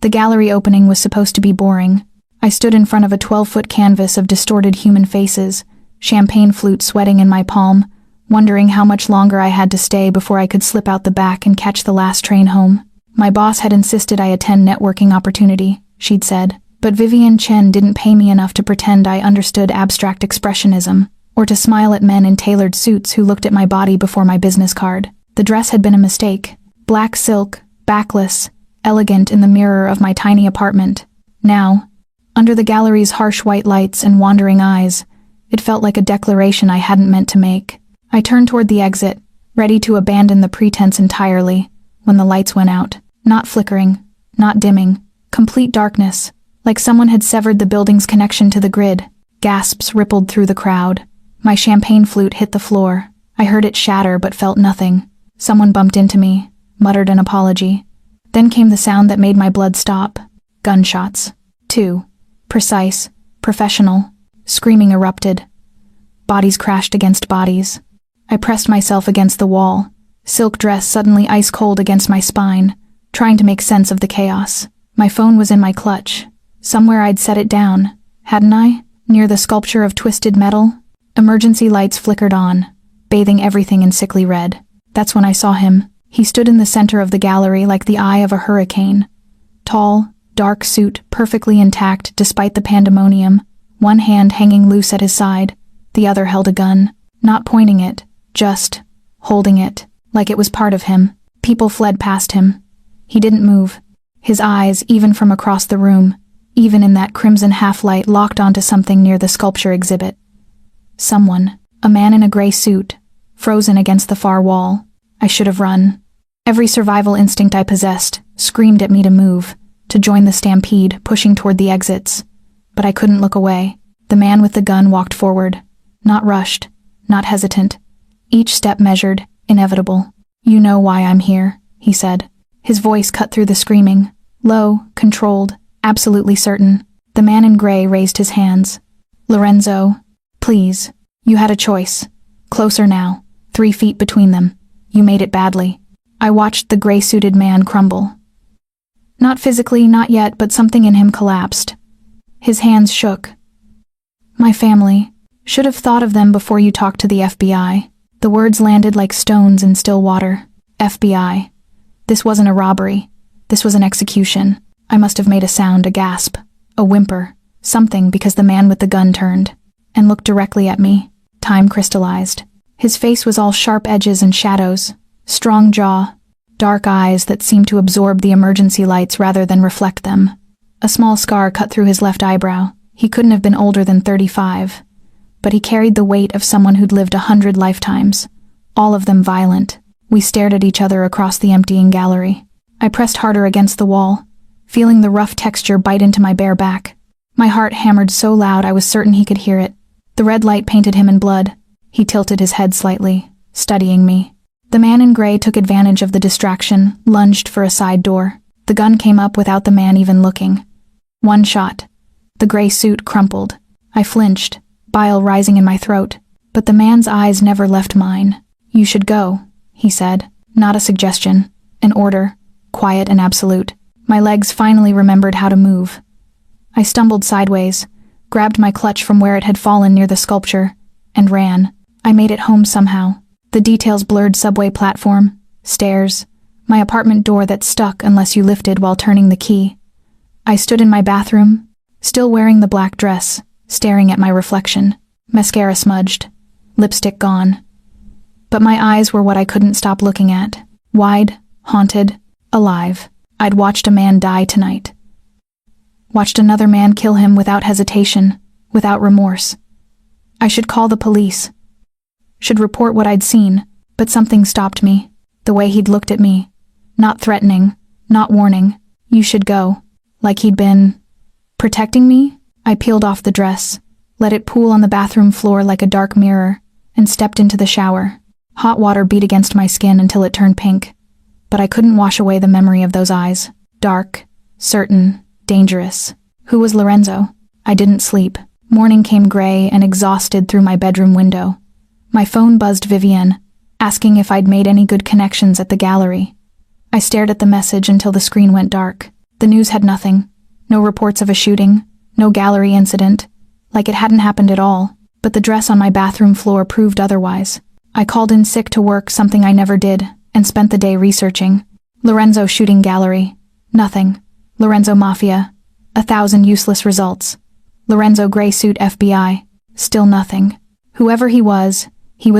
The gallery opening was supposed to be boring. I stood in front of a 12-foot canvas of distorted human faces, champagne flute sweating in my palm, wondering how much longer I had to stay before I could slip out the back and catch the last train home. My boss had insisted I attend networking opportunity, she'd said, but Vivian Chen didn't pay me enough to pretend I understood abstract expressionism, or to smile at men in tailored suits who looked at my body before my business card. The dress had been a mistake. Black silk, backless, elegant in the mirror of my tiny apartment. Now, under the gallery's harsh white lights and wandering eyes, it felt like a declaration I hadn't meant to make. I turned toward the exit, ready to abandon the pretense entirely, when the lights went out. Not flickering, not dimming, complete darkness, like someone had severed the building's connection to the grid. Gasps rippled through the crowd. My champagne flute hit the floor. I heard it shatter but felt nothing. Someone bumped into me, muttered an apology. Then came the sound that made my blood stop. Gunshots. 2. Precise, professional. Screaming erupted. Bodies crashed against bodies. I pressed myself against the wall, silk dress suddenly ice cold against my spine, trying to make sense of the chaos. My phone was in my clutch. Somewhere I'd set it down, hadn't I? Near the sculpture of twisted metal. Emergency lights flickered on, bathing everything in sickly red. That's when I saw him. He stood in the center of the gallery like the eye of a hurricane. Tall, dark suit, perfectly intact despite the pandemonium, one hand hanging loose at his side, the other held a gun, not pointing it, just holding it, like it was part of him. People fled past him. He didn't move. His eyes, even from across the room, even in that crimson half-light, locked onto something near the sculpture exhibit. Someone, a man in a gray suit, frozen against the far wall. I should have run. Every survival instinct I possessed screamed at me to move, to join the stampede, pushing toward the exits. But I couldn't look away. The man with the gun walked forward, not rushed, not hesitant. Each step measured, inevitable. "You know why I'm here," he said. His voice cut through the screaming, low, controlled, absolutely certain. The man in gray raised his hands. "Lorenzo, please, you had a choice. Closer now, 3 feet between them. You made it badly." I watched the gray-suited man crumble. Not physically, not yet, but something in him collapsed. His hands shook. "My family. Should have thought of them before you talked to the FBI." The words landed like stones in still water. FBI. This wasn't a robbery. This was an execution. I must have made a sound, a gasp, a whimper, something, because the man with the gun turned and looked directly at me. Time crystallized. His face was all sharp edges and shadows, strong jaw, dark eyes that seemed to absorb the emergency lights rather than reflect them. A small scar cut through his left eyebrow. He couldn't have been older than 35, but he carried the weight of someone who'd lived 100 lifetimes, all of them violent. We stared at each other across the emptying gallery. I pressed harder against the wall, feeling the rough texture bite into my bare back. My heart hammered so loud I was certain he could hear it. The red light painted him in blood. He tilted his head slightly, studying me. The man in gray took advantage of the distraction, lunged for a side door. The gun came up without the man even looking. One shot. The gray suit crumpled. I flinched, bile rising in my throat, but the man's eyes never left mine. "You should go," he said. Not a suggestion, an order, quiet and absolute. My legs finally remembered how to move. I stumbled sideways, grabbed my clutch from where it had fallen near the sculpture, and ran. I made it home somehow. The details blurred: subway platform, stairs, my apartment door that stuck unless you lifted while turning the key. I stood in my bathroom, still wearing the black dress, staring at my reflection. Mascara smudged, lipstick gone. But my eyes were what I couldn't stop looking at. Wide, haunted, alive. I'd watched a man die tonight. Watched another man kill him without hesitation, without remorse. I should call the police. Should report what I'd seen, but something stopped me. The way he'd looked at me. Not threatening, not warning. "You should go." Like he'd been protecting me. I peeled off the dress, let it pool on the bathroom floor like a dark mirror, and stepped into the shower. Hot water beat against my skin until it turned pink, but I couldn't wash away the memory of those eyes. Dark, certain, dangerous. Who was Lorenzo? I didn't sleep. Morning came gray and exhausted through my bedroom window. My phone buzzed Vivian, asking if I'd made any good connections at the gallery. I stared at the message until the screen went dark. The news had nothing. No reports of a shooting, no gallery incident, like it hadn't happened at all, but the dress on my bathroom floor proved otherwise. I called in sick to work, something I never did, and spent the day researching. Lorenzo shooting gallery. Nothing. Lorenzo Mafia. 1,000 useless results. Lorenzo gray suit FBI. Still nothing. Whoever he was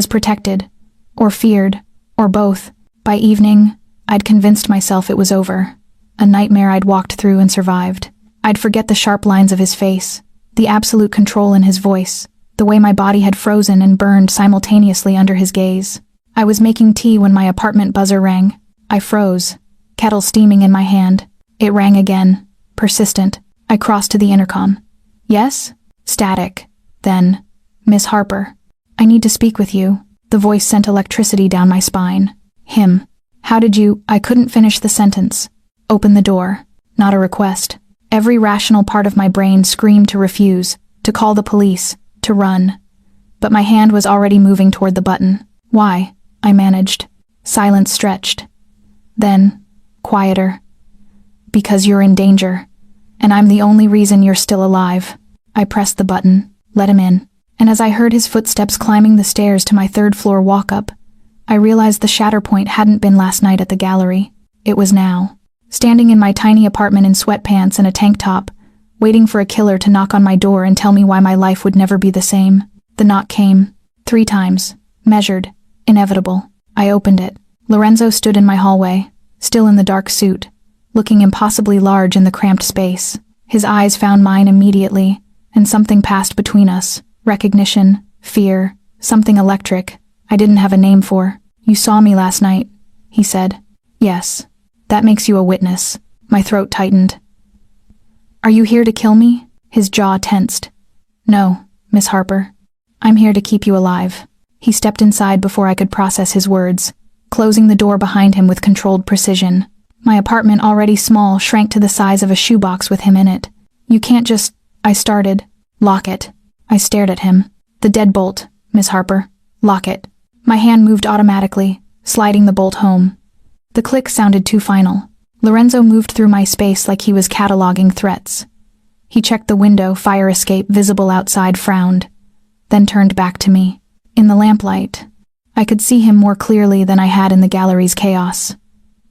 protected. Or feared. Or both. By evening, I'd convinced myself it was over. A nightmare I'd walked through and survived. I'd forget the sharp lines of his face, the absolute control in his voice, the way my body had frozen and burned simultaneously under his gaze. I was making tea when my apartment buzzer rang. I froze, kettle steaming in my hand. It rang again, persistent. I crossed to the intercom. Yes? Static. Then, Miss Harper. I need to speak with you. The voice sent electricity down my spine. Him. How did you— I couldn't finish the sentence. Open the door. Not a request. Every rational part of my brain screamed to refuse, to call the police, to run. But my hand was already moving toward the button. Why? I managed. Silence stretched. Then, quieter. Because you're in danger. And I'm the only reason you're still alive. I pressed the button, let him in. And as I heard his footsteps climbing the stairs to my third-floor walk-up, I realized the shatter point hadn't been last night at the gallery. It was now. Standing in my tiny apartment in sweatpants and a tank top, waiting for a killer to knock on my door and tell me why my life would never be the same. The knock came. 3 times. Measured. Inevitable. I opened it. Lorenzo stood in my hallway, still in the dark suit, looking impossibly large in the cramped space. His eyes found mine immediately, and something passed between us. Recognition, fear, something electric I didn't have a name for. You saw me last night, he said. Yes. That makes you a witness. My throat tightened. Are you here to kill me? His jaw tensed. No, Miss Harper. I'm here to keep you alive. He stepped inside before I could process his words, closing the door behind him with controlled precision. My apartment, already small, shrank to the size of a shoebox with him in it. You can't just— I started. Lock it. I stared at him. The deadbolt, Miss Harper. Lock it. My hand moved automatically, sliding the bolt home. The click sounded too final. Lorenzo moved through my space like he was cataloging threats. He checked the window, fire escape visible outside, frowned, then turned back to me. In the lamplight, I could see him more clearly than I had in the gallery's chaos.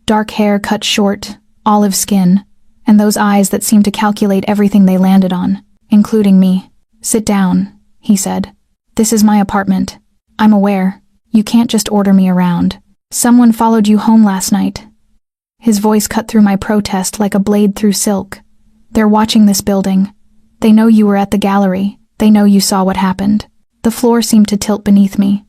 Dark hair cut short, olive skin, and those eyes that seemed to calculate everything they landed on, including me. Sit down, he said. This is my apartment. I'm aware. You can't just order me around. Someone followed you home last night. His voice cut through my protest like a blade through silk. They're watching this building. They know you were at the gallery. They know you saw what happened. The floor seemed to tilt beneath me.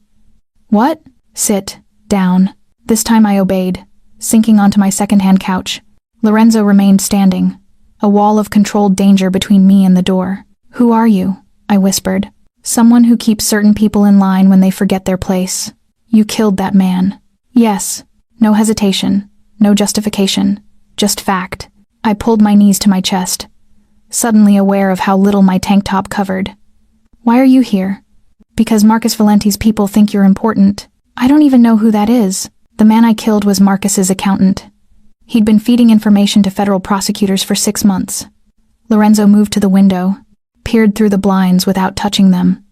What? Sit. Down. This time I obeyed, sinking onto my second-hand couch. Lorenzo remained standing, a wall of controlled danger between me and the door. Who are you? I whispered. Someone who keeps certain people in line when they forget their place. You killed that man. Yes. No hesitation. No justification. Just fact. I pulled my knees to my chest, suddenly aware of how little my tank top covered. Why are you here? Because Marcus Valenti's people think you're important. I don't even know who that is. The man I killed was Marcus's accountant. He'd been feeding information to federal prosecutors for 6 months. Lorenzo moved to the window, peered through the blinds without touching them.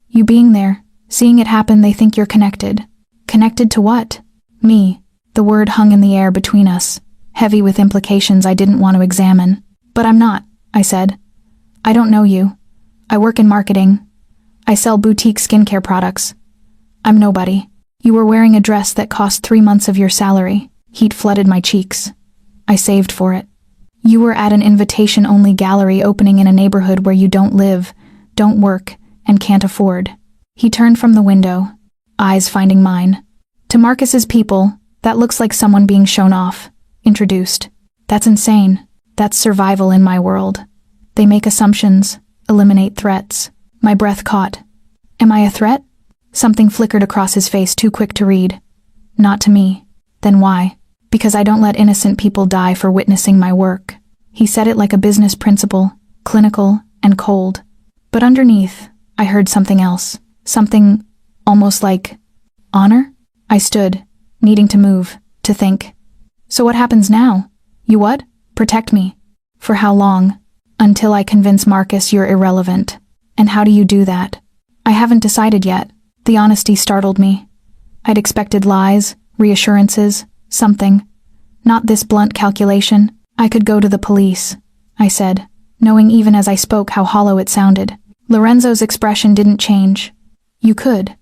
You being there, seeing it happen, they think you're connected. Connected to what? Me. The word hung in the air between us, heavy with implications I didn't want to examine. But I'm not, I said. I don't know you. I work in marketing. I sell boutique skincare products. I'm nobody. You were wearing a dress that cost 3 months of your salary. Heat flooded my cheeks. I saved for it. You were at an invitation-only gallery opening in a neighborhood where you don't live, don't work, and can't afford. He turned from the window, eyes finding mine. To Marcus's people, that looks like someone being shown off, introduced. That's insane. That's survival in my world. They make assumptions, eliminate threats. My breath caught. Am I a threat? Something flickered across his face, too quick to read. Not to me. Then why? Because I don't let innocent people die for witnessing my work. He said it like a business principle, clinical and cold. But underneath, I heard something else. Something almost like honor? I stood, needing to move, to think. So what happens now? You what? Protect me. For how long? Until I convince Marcus you're irrelevant. And how do you do that? I haven't decided yet. The honesty startled me. I'd expected lies, reassurances, something. Not this blunt calculation. I could go to the police, I said, knowing even as I spoke how hollow it sounded. Lorenzo's expression didn't change. You could.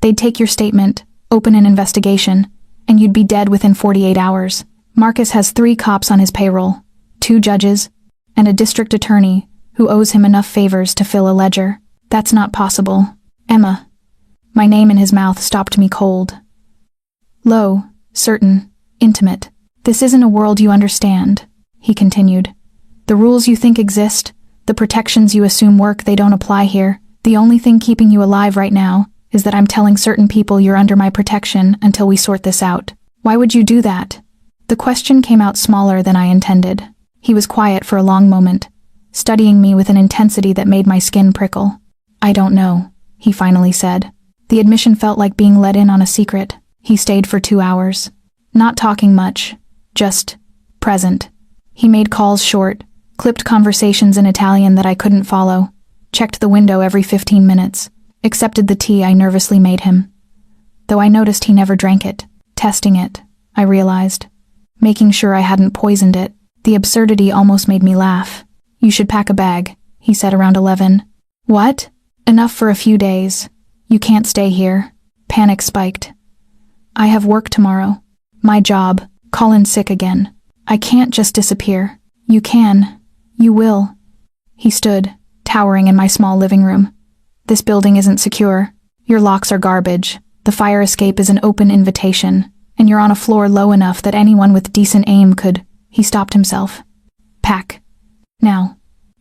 They'd take your statement, open an investigation, and you'd be dead within 48 hours. Marcus has 3 cops on his payroll, 2 judges, and a district attorney who owes him enough favors to fill a ledger. That's not possible. Emma. My name in his mouth stopped me cold. Low, certain, intimate. This isn't a world you understand, he continued. The rules you think exist, the protections you assume work, they don't apply here. The only thing keeping you alive right now is that I'm telling certain people you're under my protection until we sort this out. Why would you do that? The question came out smaller than I intended. He was quiet for a long moment, studying me with an intensity that made my skin prickle. I don't know, he finally said. The admission felt like being let in on a secret. He stayed for 2 hours. Not talking much, just present. He made calls short, clipped conversations in Italian that I couldn't follow, checked the window every 15 minutes, accepted the tea I nervously made him. Though I noticed he never drank it. Testing it, I realized. Making sure I hadn't poisoned it. The absurdity almost made me laugh. You should pack a bag, he said around 11. What? Enough for a few days. You can't stay here. Panic spiked. I have work tomorrow. My job. Call in sick again. I can't just disappear. You can. You will. He stood, towering in my small living room. This building isn't secure. Your locks are garbage. The fire escape is an open invitation, and you're on a floor low enough that anyone with decent aim could. He stopped himself. Pack. Now.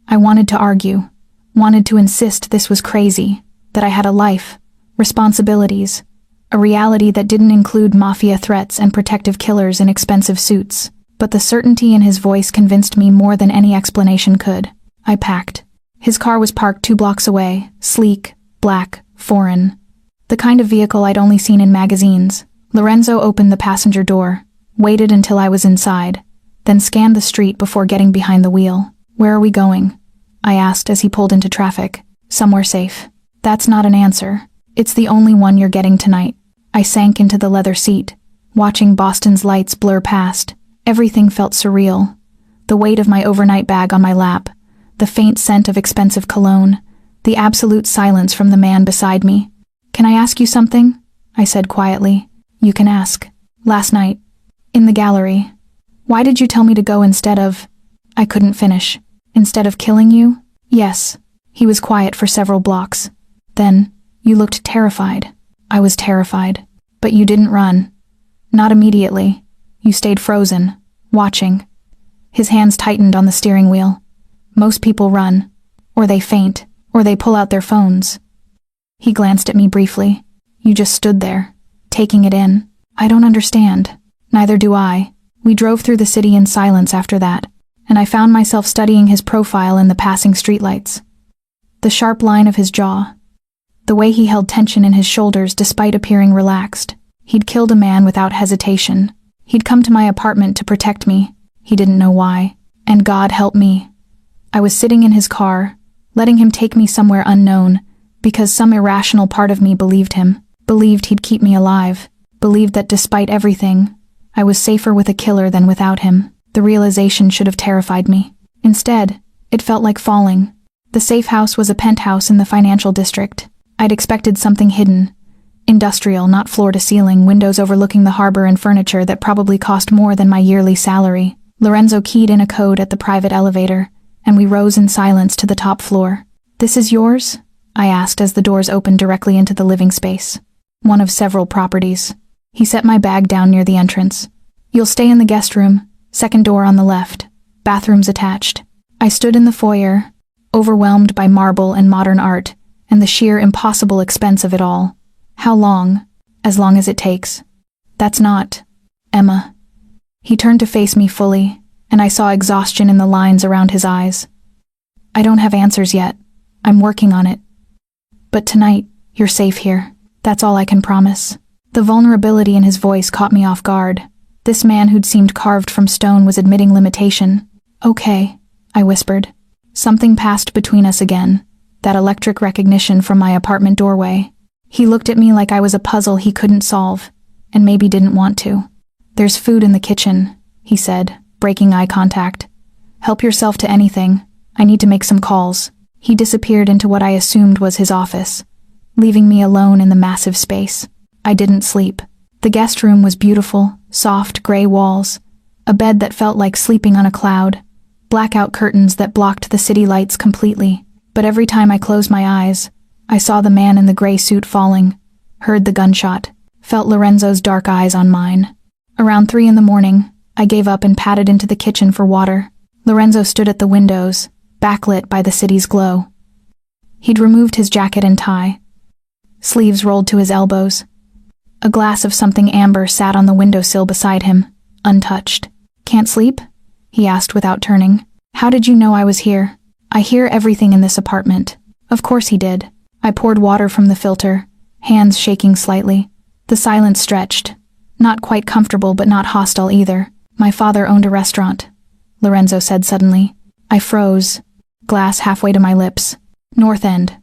I wanted to argue. Wanted to insist this was crazy. That I had a life. Responsibilities. A reality that didn't include mafia threats and protective killers in expensive suits. But the certainty in his voice convinced me more than any explanation could. I packed. His car was parked 2 blocks away, sleek, black, foreign. The kind of vehicle I'd only seen in magazines. Lorenzo opened the passenger door, waited until I was inside, then scanned the street before getting behind the wheel. Where are we going? I asked as he pulled into traffic. Somewhere safe. That's not an answer. It's the only one you're getting tonight. I sank into the leather seat, watching Boston's lights blur past. Everything felt surreal. The weight of my overnight bag on my lap, the faint scent of expensive cologne, the absolute silence from the man beside me. Can I ask you something? I said quietly. You can ask. Last night. In the gallery. Why did you tell me to go instead of... I couldn't finish. Instead of killing you? Yes. He was quiet for several blocks. Then, you looked terrified. I was terrified. But you didn't run. Not immediately. You stayed frozen, watching. His hands tightened on the steering wheel. Most people run. Or they faint. Or they pull out their phones. He glanced at me briefly. You just stood there, taking it in. I don't understand. Neither do I. We drove through the city in silence after that, and I found myself studying his profile in the passing streetlights. The sharp line of his jaw. The way he held tension in his shoulders despite appearing relaxed. He'd killed a man without hesitation. He'd come to my apartment to protect me. He didn't know why. And God help me. I was sitting in his car, letting him take me somewhere unknown, because some irrational part of me believed him, believed he'd keep me alive, believed that despite everything, I was safer with a killer than without him. The realization should have terrified me. Instead, it felt like falling. The safe house was a penthouse in the financial district. I'd expected something hidden. Industrial, not floor-to-ceiling, windows overlooking the harbor and furniture that probably cost more than my yearly salary. Lorenzo keyed in a code at the private elevator, and we rose in silence to the top floor. This is yours? I asked as the doors opened directly into the living space. One of several properties. He set my bag down near the entrance. You'll stay in the guest room, second door on the left, bathrooms attached. I stood in the foyer, overwhelmed by marble and modern art, and the sheer impossible expense of it all. How long? As long as it takes. That's not... Emma. He turned to face me fully, and I saw exhaustion in the lines around his eyes. I don't have answers yet. I'm working on it. But tonight, you're safe here. That's all I can promise. The vulnerability in his voice caught me off guard. This man who'd seemed carved from stone was admitting limitation. Okay, I whispered. Something passed between us again, that electric recognition from my apartment doorway. He looked at me like I was a puzzle he couldn't solve, and maybe didn't want to. There's food in the kitchen, he said, breaking eye contact. Help yourself to anything. I need to make some calls. He disappeared into what I assumed was his office, leaving me alone in the massive space. I didn't sleep. The guest room was beautiful, soft gray walls, a bed that felt like sleeping on a cloud, blackout curtains that blocked the city lights completely. But every time I closed my eyes, I saw the man in the gray suit falling, heard the gunshot, felt Lorenzo's dark eyes on mine. Around 3 a.m, I gave up and padded into the kitchen for water. Lorenzo stood at the windows, backlit by the city's glow. He'd removed his jacket and tie, sleeves rolled to his elbows. A glass of something amber sat on the windowsill beside him, untouched. "Can't sleep?" he asked without turning. "How did you know I was here?" "I hear everything in this apartment." Of course he did. I poured water from the filter, hands shaking slightly. The silence stretched. Not quite comfortable but not hostile either. "My father owned a restaurant," Lorenzo said suddenly. I froze, glass halfway to my lips. North End.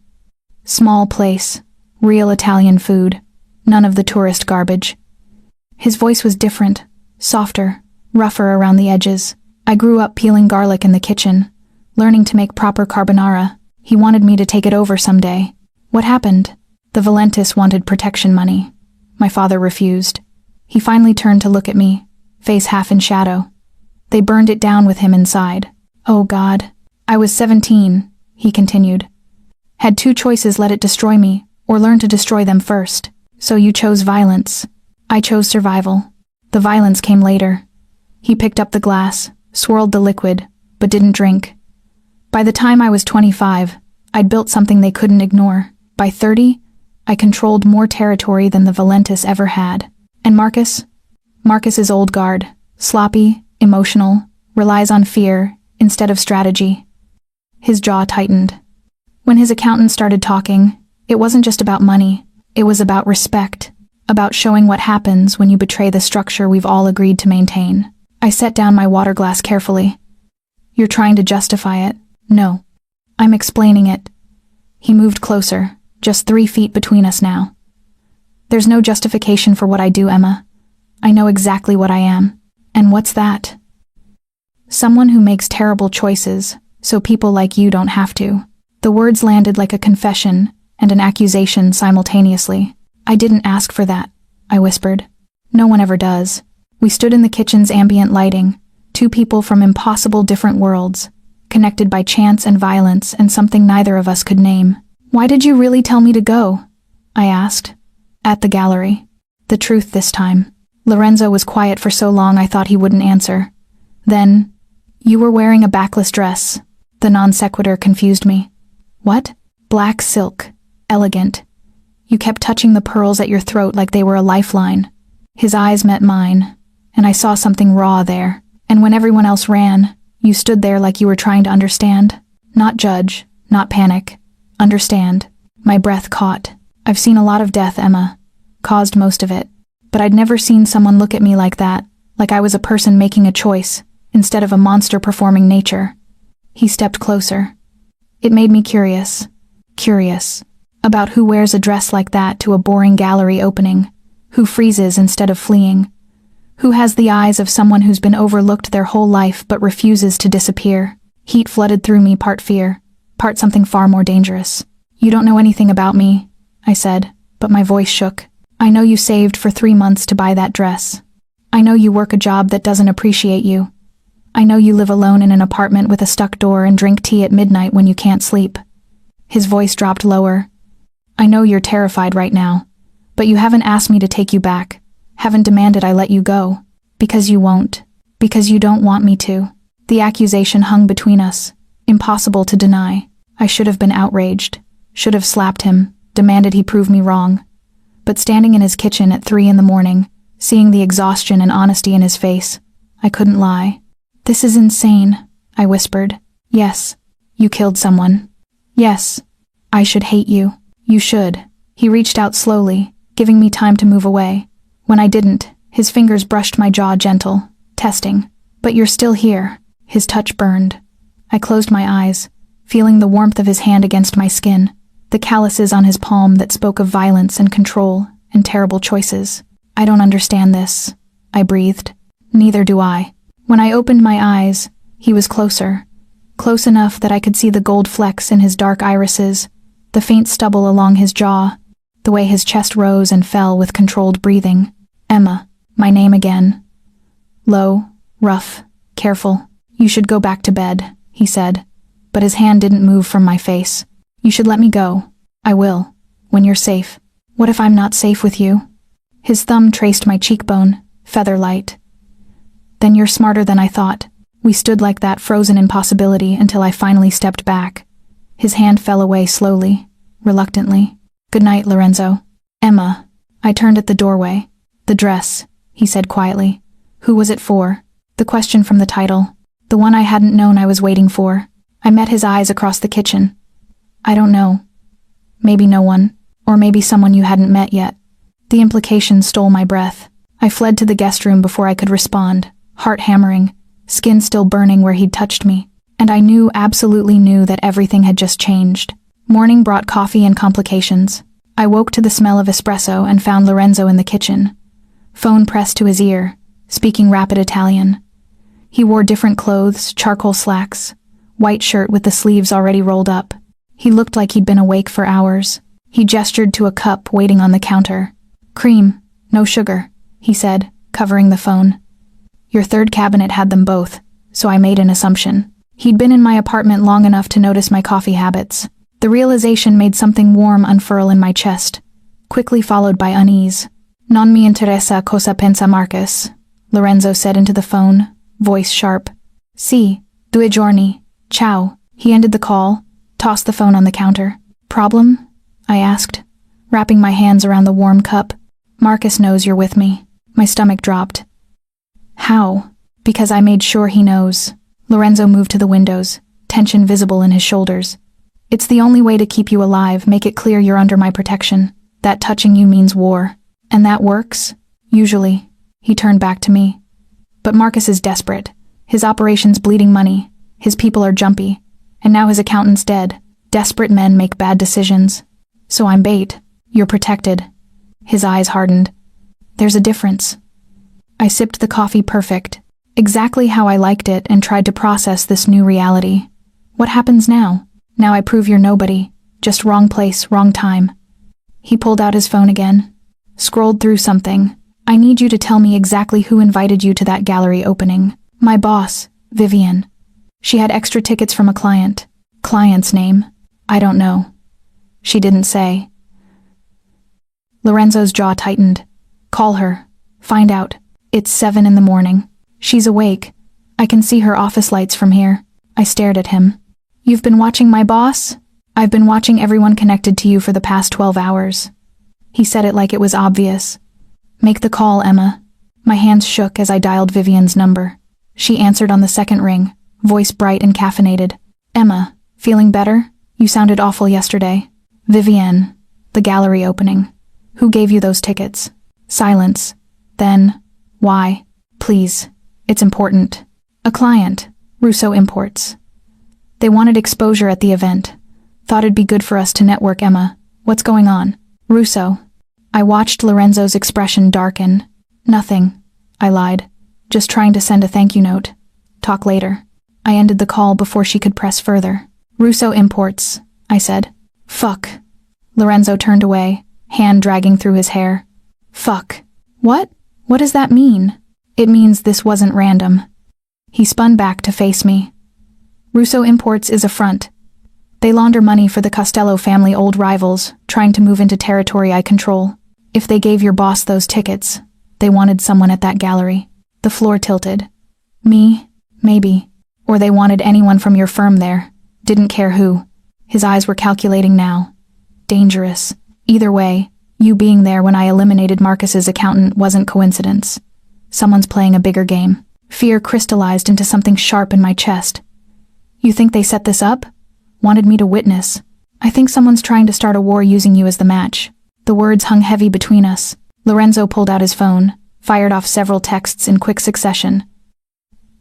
Small place. Real Italian food. None of the tourist garbage. His voice was different, softer, rougher around the edges. I grew up peeling garlic in the kitchen, learning to make proper carbonara. He wanted me to take it over someday. What happened? The Valentis wanted protection money. My father refused. He finally turned to look at me, face half in shadow. They burned it down with him inside. Oh God. I was 17, he continued. Had 2 choices: let it destroy me, or learn to destroy them first. So you chose violence. I chose survival. The violence came later. He picked up the glass, swirled the liquid, but didn't drink. By the time I was 25, I'd built something they couldn't ignore. By 30, I controlled more territory than the Valentis ever had. And Marcus? Marcus is old guard, sloppy, emotional, relies on fear instead of strategy. His jaw tightened. When his accountant started talking, it wasn't just about money. It was about respect, about showing what happens when you betray the structure we've all agreed to maintain. I set down my water glass carefully. You're trying to justify it. No. I'm explaining it. He moved closer, just 3 feet between us now. There's no justification for what I do, Emma. I know exactly what I am. And what's that? Someone who makes terrible choices, so people like you don't have to. The words landed like a confession and an accusation simultaneously. I didn't ask for that, I whispered. No one ever does. We stood in the kitchen's ambient lighting, 2 people from impossible different worlds, connected by chance and violence and something neither of us could name. Why did you really tell me to go? I asked. At the gallery. The truth this time. Lorenzo was quiet for so long I thought he wouldn't answer. Then, you were wearing a backless dress. The non sequitur confused me. What? Black silk. Elegant. You kept touching the pearls at your throat like they were a lifeline. His eyes met mine, and I saw something raw there. And when everyone else ran, you stood there like you were trying to understand. Not judge, not panic. Understand. My breath caught. I've seen a lot of death, Emma. Caused most of it. But I'd never seen someone look at me like that, like I was a person making a choice, instead of a monster performing nature. He stepped closer. It made me curious. Curious. About who wears a dress like that to a boring gallery opening, who freezes instead of fleeing, who has the eyes of someone who's been overlooked their whole life but refuses to disappear. Heat flooded through me, part fear, part something far more dangerous. You don't know anything about me, I said, but my voice shook. I know you saved for 3 months to buy that dress. I know you work a job that doesn't appreciate you. I know you live alone in an apartment with a stuck door and drink tea at midnight when you can't sleep. His voice dropped lower. I know you're terrified right now, but you haven't asked me to take you back, haven't demanded I let you go, because you won't, because you don't want me to. The accusation hung between us, impossible to deny. I should have been outraged, should have slapped him, demanded he prove me wrong. But standing in his kitchen at 3 a.m, seeing the exhaustion and honesty in his face, I couldn't lie. This is insane, I whispered. Yes, you killed someone. Yes, I should hate you. You should. He reached out slowly, giving me time to move away. When I didn't, his fingers brushed my jaw gentle, testing. But you're still here. His touch burned. I closed my eyes, feeling the warmth of his hand against my skin, the calluses on his palm that spoke of violence and control and terrible choices. I don't understand this, I breathed. Neither do I. When I opened my eyes, he was closer. Close enough that I could see the gold flecks in his dark irises, the faint stubble along his jaw, the way his chest rose and fell with controlled breathing. Emma, my name again. Low, rough, careful. You should go back to bed, he said, but his hand didn't move from my face. You should let me go. I will, when you're safe. What if I'm not safe with you? His thumb traced my cheekbone, feather light. Then you're smarter than I thought. We stood like that, frozen in possibility, until I finally stepped back. His hand fell away slowly, reluctantly. Good night, Lorenzo. Emma. I turned at the doorway. The dress, he said quietly. Who was it for? The question from the title. The one I hadn't known I was waiting for. I met his eyes across the kitchen. I don't know. Maybe no one. Or maybe someone you hadn't met yet. The implication stole my breath. I fled to the guest room before I could respond, heart hammering, skin still burning where he'd touched me. And I knew, absolutely knew, that everything had just changed. Morning brought coffee and complications. I woke to the smell of espresso and found Lorenzo in the kitchen. Phone pressed to his ear, speaking rapid Italian. He wore different clothes, charcoal slacks, white shirt with the sleeves already rolled up. He looked like he'd been awake for hours. He gestured to a cup waiting on the counter. Cream, no sugar, he said, covering the phone. Your third cabinet had them both, so I made an assumption. He'd been in my apartment long enough to notice my coffee habits. The realization made something warm unfurl in my chest, quickly followed by unease. Non mi interessa cosa pensa Marcus, Lorenzo said into the phone, voice sharp. Si, 2 giorni, ciao. He ended the call, tossed the phone on the counter. Problem? I asked, wrapping my hands around the warm cup. Marcus knows you're with me. My stomach dropped. How? Because I made sure he knows. Lorenzo moved to the windows, tension visible in his shoulders. It's the only way to keep you alive, make it clear you're under my protection. That touching you means war. And that works? Usually. He turned back to me. But Marcus is desperate. His operation's bleeding money. His people are jumpy. And now his accountant's dead. Desperate men make bad decisions. So I'm bait. You're protected. His eyes hardened. There's a difference. I sipped the coffee perfect, exactly how I liked it, and tried to process this new reality. What happens now? Now I prove you're nobody. Just wrong place, wrong time. He pulled out his phone again. Scrolled through something. I need you to tell me exactly who invited you to that gallery opening. My boss, Vivian. She had extra tickets from a client. Client's name? I don't know. She didn't say. Lorenzo's jaw tightened. Call her. Find out. It's 7 in the morning. She's awake. I can see her office lights from here. I stared at him. You've been watching my boss? I've been watching everyone connected to you for the past 12 hours. He said it like it was obvious. Make the call, Emma. My hands shook as I dialed Vivian's number. She answered on the second ring, voice bright and caffeinated. Emma, feeling better? You sounded awful yesterday. Vivienne, the gallery opening. Who gave you those tickets? Silence. Then, why? Please, it's important. A client, Russo Imports. They wanted exposure at the event. Thought it'd be good for us to network. Emma, what's going on? Russo. I watched Lorenzo's expression darken. Nothing, I lied. Just trying to send a thank you note. Talk later. I ended the call before she could press further. Russo Imports, I said. Fuck. Lorenzo turned away, hand dragging through his hair. Fuck. What? What does that mean? It means this wasn't random. He spun back to face me. Russo Imports is a front. They launder money for the Costello family, old rivals, trying to move into territory I control. If they gave your boss those tickets, they wanted someone at that gallery. The floor tilted. Me? Maybe. Or they wanted anyone from your firm there. Didn't care who. His eyes were calculating now. Dangerous. Either way, you being there when I eliminated Marcus's accountant wasn't coincidence. Someone's playing a bigger game. Fear crystallized into something sharp in my chest. You think they set this up? Wanted me to witness. I think someone's trying to start a war using you as the match. The words hung heavy between us. Lorenzo pulled out his phone, fired off several texts in quick succession.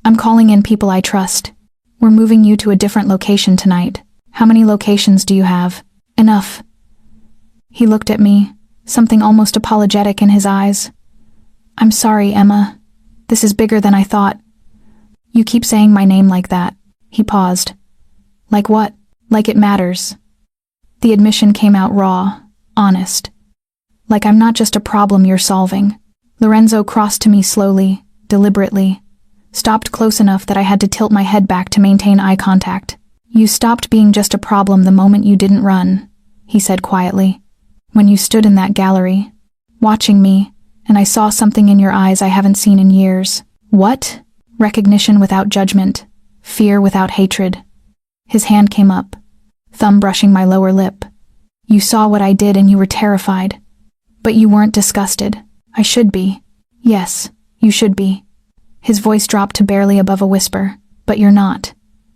I'm calling in people I trust. We're moving you to a different location tonight. How many locations do you have? Enough. He looked at me, something almost apologetic in his eyes. I'm sorry, Emma. This is bigger than I thought. You keep saying my name like that. He paused. Like what? Like it matters. The admission came out raw, honest. Like I'm not just a problem you're solving. Lorenzo crossed to me slowly, deliberately. Stopped close enough that I had to tilt my head back to maintain eye contact. You stopped being just a problem the moment you didn't run, he said quietly. When you stood in that gallery, watching me, and I saw something in your eyes I haven't seen in years. What? Recognition without judgment. Fear without hatred. His hand came up, thumb brushing my lower lip. You saw what I did and you were terrified. But you weren't disgusted. I should be. Yes, you should be. His voice dropped to barely above a whisper. But you're not.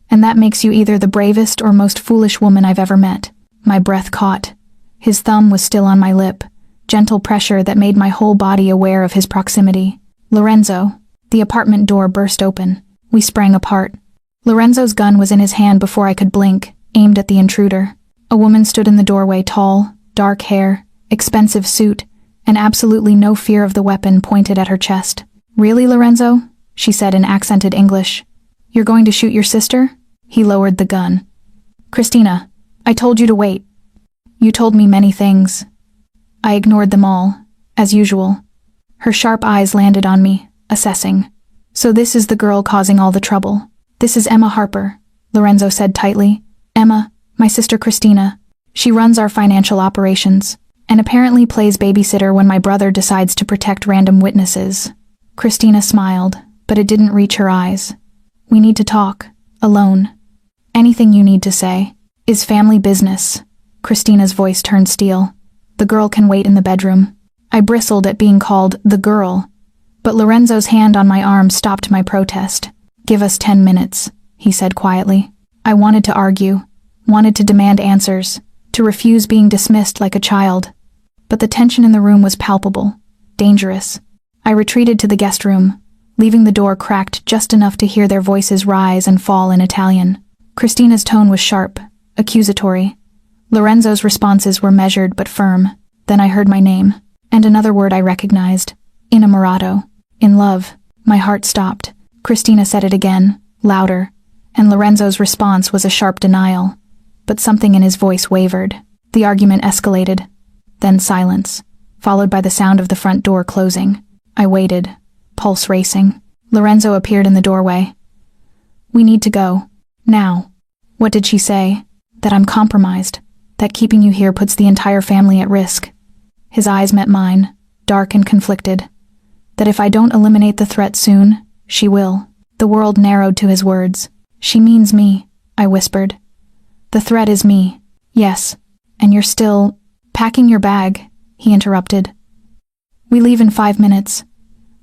And that makes you either the bravest or most foolish woman I've ever met. My breath caught. His thumb was still on my lip, gentle pressure that made my whole body aware of his proximity. Lorenzo. The apartment door burst open. We sprang apart. Lorenzo's gun was in his hand before I could blink, aimed at the intruder. A woman stood in the doorway, tall, dark hair, expensive suit, and absolutely no fear of the weapon pointed at her chest. Really, Lorenzo? She said in accented English. You're going to shoot your sister? He lowered the gun. Christina, I told you to wait. You told me many things. I ignored them all, as usual. Her sharp eyes landed on me, assessing. So this is the girl causing all the trouble. This is Emma Harper, Lorenzo said tightly. Emma, my sister Christina. She runs our financial operations, and apparently plays babysitter when my brother decides to protect random witnesses. Christina smiled, but it didn't reach her eyes. We need to talk, alone. Anything you need to say is family business. Christina's voice turned steel. The girl can wait in the bedroom. I bristled at being called the girl, but Lorenzo's hand on my arm stopped my protest. Give us 10 minutes, he said quietly. I wanted to argue, wanted to demand answers, to refuse being dismissed like a child. But the tension in the room was palpable, dangerous. I retreated to the guest room, leaving the door cracked just enough to hear their voices rise and fall in Italian. Christina's tone was sharp, accusatory. Lorenzo's responses were measured but firm. Then I heard my name, and another word I recognized. Innamorato. In love. My heart stopped. Christina said it again, louder, and Lorenzo's response was a sharp denial. But something in his voice wavered. The argument escalated. Then silence, followed by the sound of the front door closing. I waited, pulse racing. Lorenzo appeared in the doorway. We need to go. Now. What did she say? That I'm compromised. That keeping you here puts the entire family at risk. His eyes met mine, dark and conflicted. That if I don't eliminate the threat soon, she will. The world narrowed to his words. She means me, I whispered. The threat is me. Yes. And you're still packing your bag, he interrupted. We leave in 5 minutes.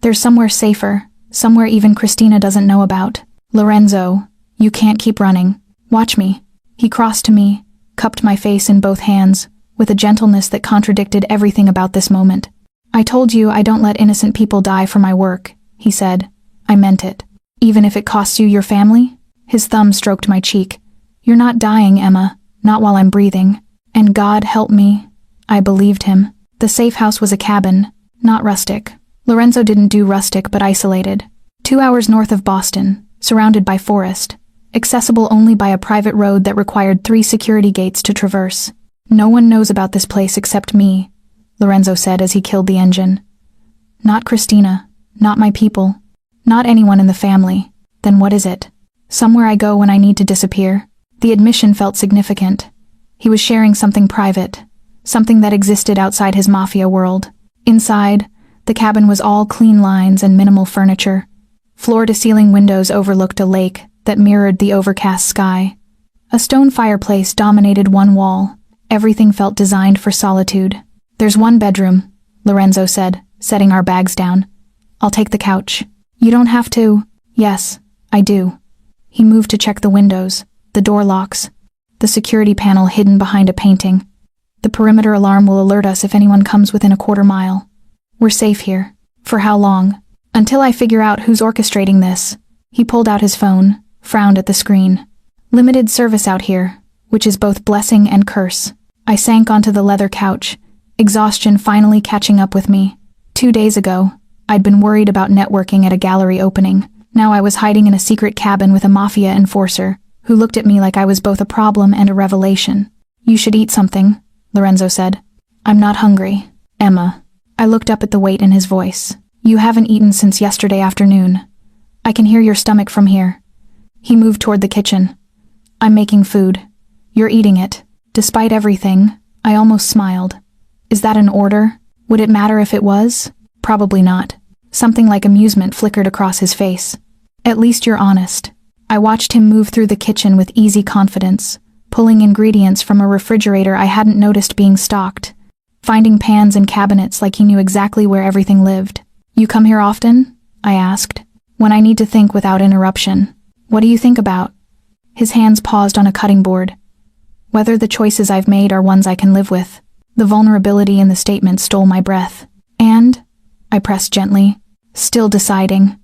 There's somewhere safer, somewhere even Christina doesn't know about. Lorenzo, you can't keep running. Watch me. He crossed to me, cupped my face in both hands, with a gentleness that contradicted everything about this moment. I told you I don't let innocent people die for my work, he said. I meant it. Even if it costs you your family? His thumb stroked my cheek. You're not dying, Emma, not while I'm breathing. And God help me. I believed him. The safe house was a cabin, not rustic. Lorenzo didn't do rustic but isolated. 2 hours north of Boston, surrounded by forest, accessible only by a private road that required 3 security gates to traverse. No one knows about this place except me, Lorenzo said as he killed the engine. Not Christina, not my people, not anyone in the family. Then what is it? Somewhere I go when I need to disappear. The admission felt significant. He was sharing something private, something that existed outside his Mafia world. Inside, the cabin was all clean lines and minimal furniture. Floor-to-ceiling windows overlooked a lake that mirrored the overcast sky. A stone fireplace dominated one wall. Everything felt designed for solitude. There's one bedroom, Lorenzo said, setting our bags down. I'll take the couch. You don't have to. Yes, I do. He moved to check the windows, the door locks, the security panel hidden behind a painting. The perimeter alarm will alert us if anyone comes within a quarter mile. We're safe here. For how long? Until I figure out who's orchestrating this. He pulled out his phone, frowned at the screen. Limited service out here, which is both blessing and curse. I sank onto the leather couch, exhaustion finally catching up with me. 2 days ago, I'd been worried about networking at a gallery opening. Now I was hiding in a secret cabin with a Mafia enforcer, who looked at me like I was both a problem and a revelation. You should eat something, Lorenzo said. I'm not hungry, Emma. I looked up at the weight in his voice. You haven't eaten since yesterday afternoon. I can hear your stomach from here. He moved toward the kitchen. I'm making food. You're eating it. Despite everything, I almost smiled. Is that an order? Would it matter if it was? Probably not. Something like amusement flickered across his face. At least you're honest. I watched him move through the kitchen with easy confidence, pulling ingredients from a refrigerator I hadn't noticed being stocked, finding pans and cabinets like he knew exactly where everything lived. You come here often? I asked. When I need to think without interruption. What do you think about? His hands paused on a cutting board. Whether the choices I've made are ones I can live with. The vulnerability in the statement stole my breath. And? I pressed gently, still deciding.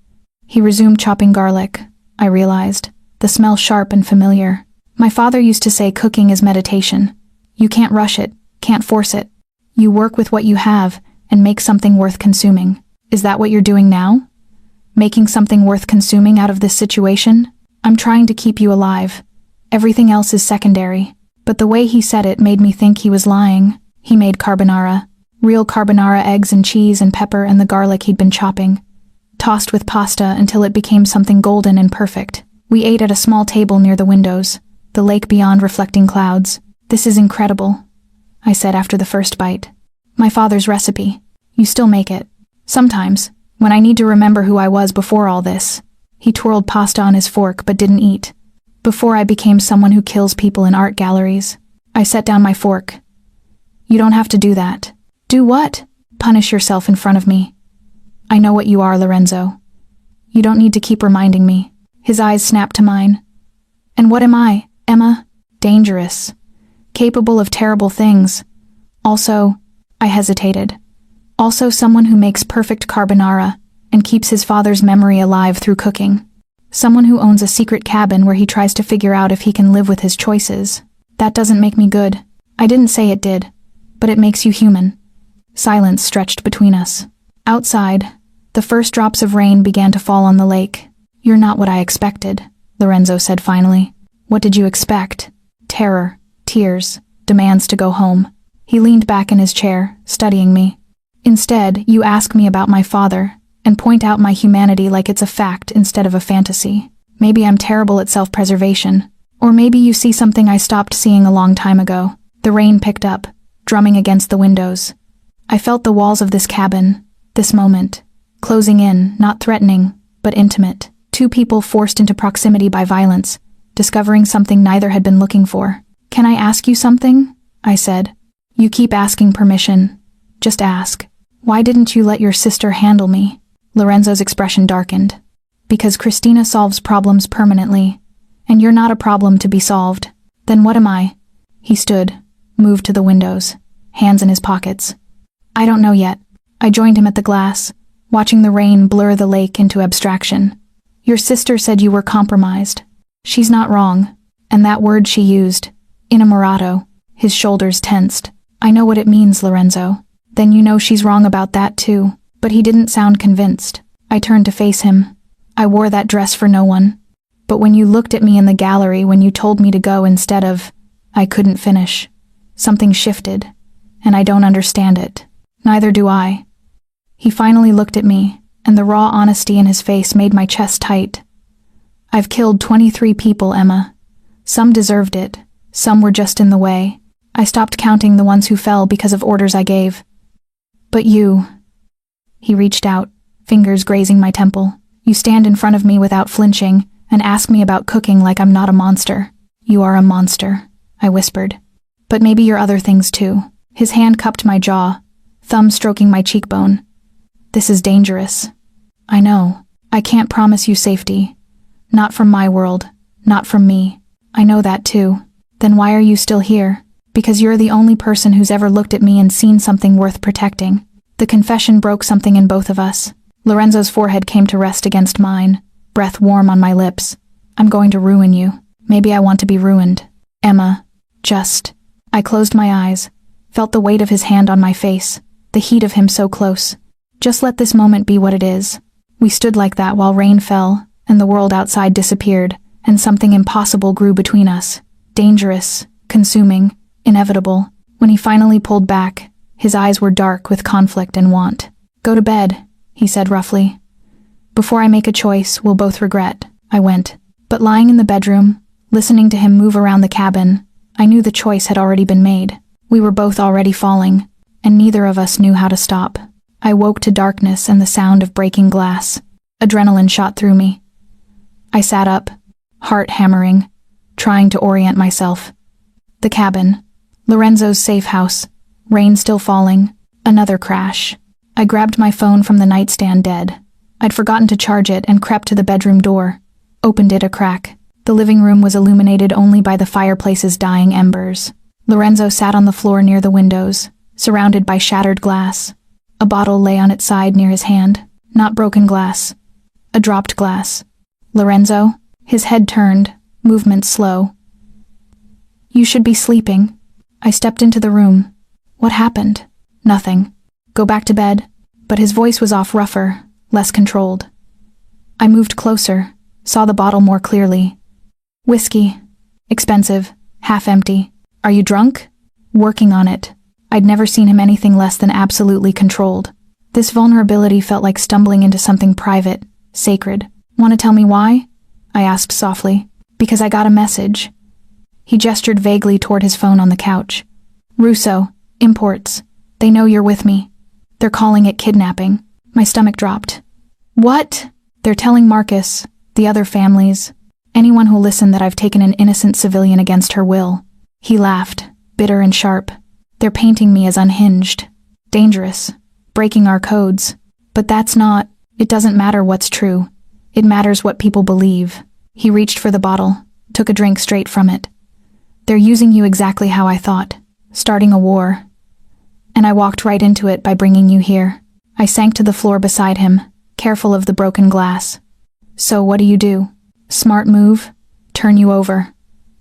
He resumed chopping garlic. I realized, the smell sharp and familiar. My father used to say cooking is meditation. You can't rush it, can't force it. You work with what you have and make something worth consuming. Is that what you're doing now? Making something worth consuming out of this situation? I'm trying to keep you alive. Everything else is secondary. But the way he said it made me think he was lying. He made carbonara. Real carbonara, eggs and cheese and pepper and the garlic he'd been chopping. Tossed with pasta until it became something golden and perfect. We ate at a small table near the windows, the lake beyond reflecting clouds. This is incredible, I said after the first bite. My father's recipe. You still make it. Sometimes, when I need to remember who I was before all this. He twirled pasta on his fork but didn't eat. Before I became someone who kills people in art galleries. I set down my fork. You don't have to do that. Do what? Punish yourself in front of me. I know what you are, Lorenzo. You don't need to keep reminding me. His eyes snapped to mine. And what am I, Emma? Dangerous. Capable of terrible things. Also, I hesitated. Also someone who makes perfect carbonara and keeps his father's memory alive through cooking. Someone who owns a secret cabin where he tries to figure out if he can live with his choices. That doesn't make me good. I didn't say it did, but it makes you human. Silence stretched between us. Outside, the first drops of rain began to fall on the lake. You're not what I expected, Lorenzo said finally. What did you expect? Terror, tears, demands to go home. He leaned back in his chair, studying me. Instead, you ask me about my father, and point out my humanity like it's a fact instead of a fantasy. Maybe I'm terrible at self-preservation. Or maybe you see something I stopped seeing a long time ago. The rain picked up, drumming against the windows. I felt the walls of this cabin, this moment, closing in, not threatening, but intimate. Two people forced into proximity by violence, discovering something neither had been looking for. Can I ask you something? I said. You keep asking permission. Just ask. Why didn't you let your sister handle me? Lorenzo's expression darkened. Because Christina solves problems permanently, and you're not a problem to be solved. Then what am I? He stood, moved to the windows, hands in his pockets. I don't know yet. I joined him at the glass, watching the rain blur the lake into abstraction. Your sister said you were compromised. She's not wrong. And that word she used, inamorato, his shoulders tensed. I know what it means, Lorenzo. Then you know she's wrong about that too. But he didn't sound convinced. I turned to face him. I wore that dress for no one. But when you looked at me in the gallery when you told me to go instead of, I couldn't finish. Something shifted, and I don't understand it. Neither do I. He finally looked at me, and the raw honesty in his face made my chest tight. I've killed 23 people, Emma. Some deserved it. Some were just in the way. I stopped counting the ones who fell because of orders I gave. But you... He reached out, fingers grazing my temple. You stand in front of me without flinching and ask me about cooking like I'm not a monster. You are a monster, I whispered. But maybe you're other things too. His hand cupped my jaw, thumb stroking my cheekbone. This is dangerous. I know. I can't promise you safety. Not from my world. Not from me. I know that too. Then why are you still here? Because you're the only person who's ever looked at me and seen something worth protecting. The confession broke something in both of us. Lorenzo's forehead came to rest against mine, breath warm on my lips. I'm going to ruin you. Maybe I want to be ruined. Emma, just... I closed my eyes, felt the weight of his hand on my face, the heat of him so close. Just let this moment be what it is. We stood like that while rain fell, and the world outside disappeared, and something impossible grew between us. Dangerous, consuming, inevitable. When he finally pulled back, his eyes were dark with conflict and want. Go to bed, he said roughly. Before I make a choice we'll both regret. I went. But lying in the bedroom, listening to him move around the cabin, I knew the choice had already been made. We were both already falling, and neither of us knew how to stop. I woke to darkness and the sound of breaking glass. Adrenaline shot through me. I sat up, heart hammering, trying to orient myself. The cabin. Lorenzo's safe house. Rain still falling. Another crash. I grabbed my phone from the nightstand dead. I'd forgotten to charge it and crept to the bedroom door. Opened it a crack. The living room was illuminated only by the fireplace's dying embers. Lorenzo sat on the floor near the windows, surrounded by shattered glass. A bottle lay on its side near his hand. Not broken glass. A dropped glass. Lorenzo? His head turned, movement slow. You should be sleeping. I stepped into the room. What happened? Nothing. Go back to bed. But his voice was off rougher, less controlled. I moved closer, saw the bottle more clearly. Whiskey. Expensive. Half empty. Are you drunk? Working on it. I'd never seen him anything less than absolutely controlled. This vulnerability felt like stumbling into something private, sacred. Want to tell me why? I asked softly. Because I got a message. He gestured vaguely toward his phone on the couch. Russo. Imports. They know you're with me. They're calling it kidnapping. My stomach dropped. What? They're telling Marcus, the other families, anyone who'll listen that I've taken an innocent civilian against her will. He laughed, bitter and sharp. They're painting me as unhinged, dangerous, breaking our codes. But that's not... It doesn't matter what's true. It matters what people believe. He reached for the bottle, took a drink straight from it. They're using you exactly how I thought, starting a war. And I walked right into it by bringing you here. I sank to the floor beside him, careful of the broken glass. So what do? Smart move? Turn you over.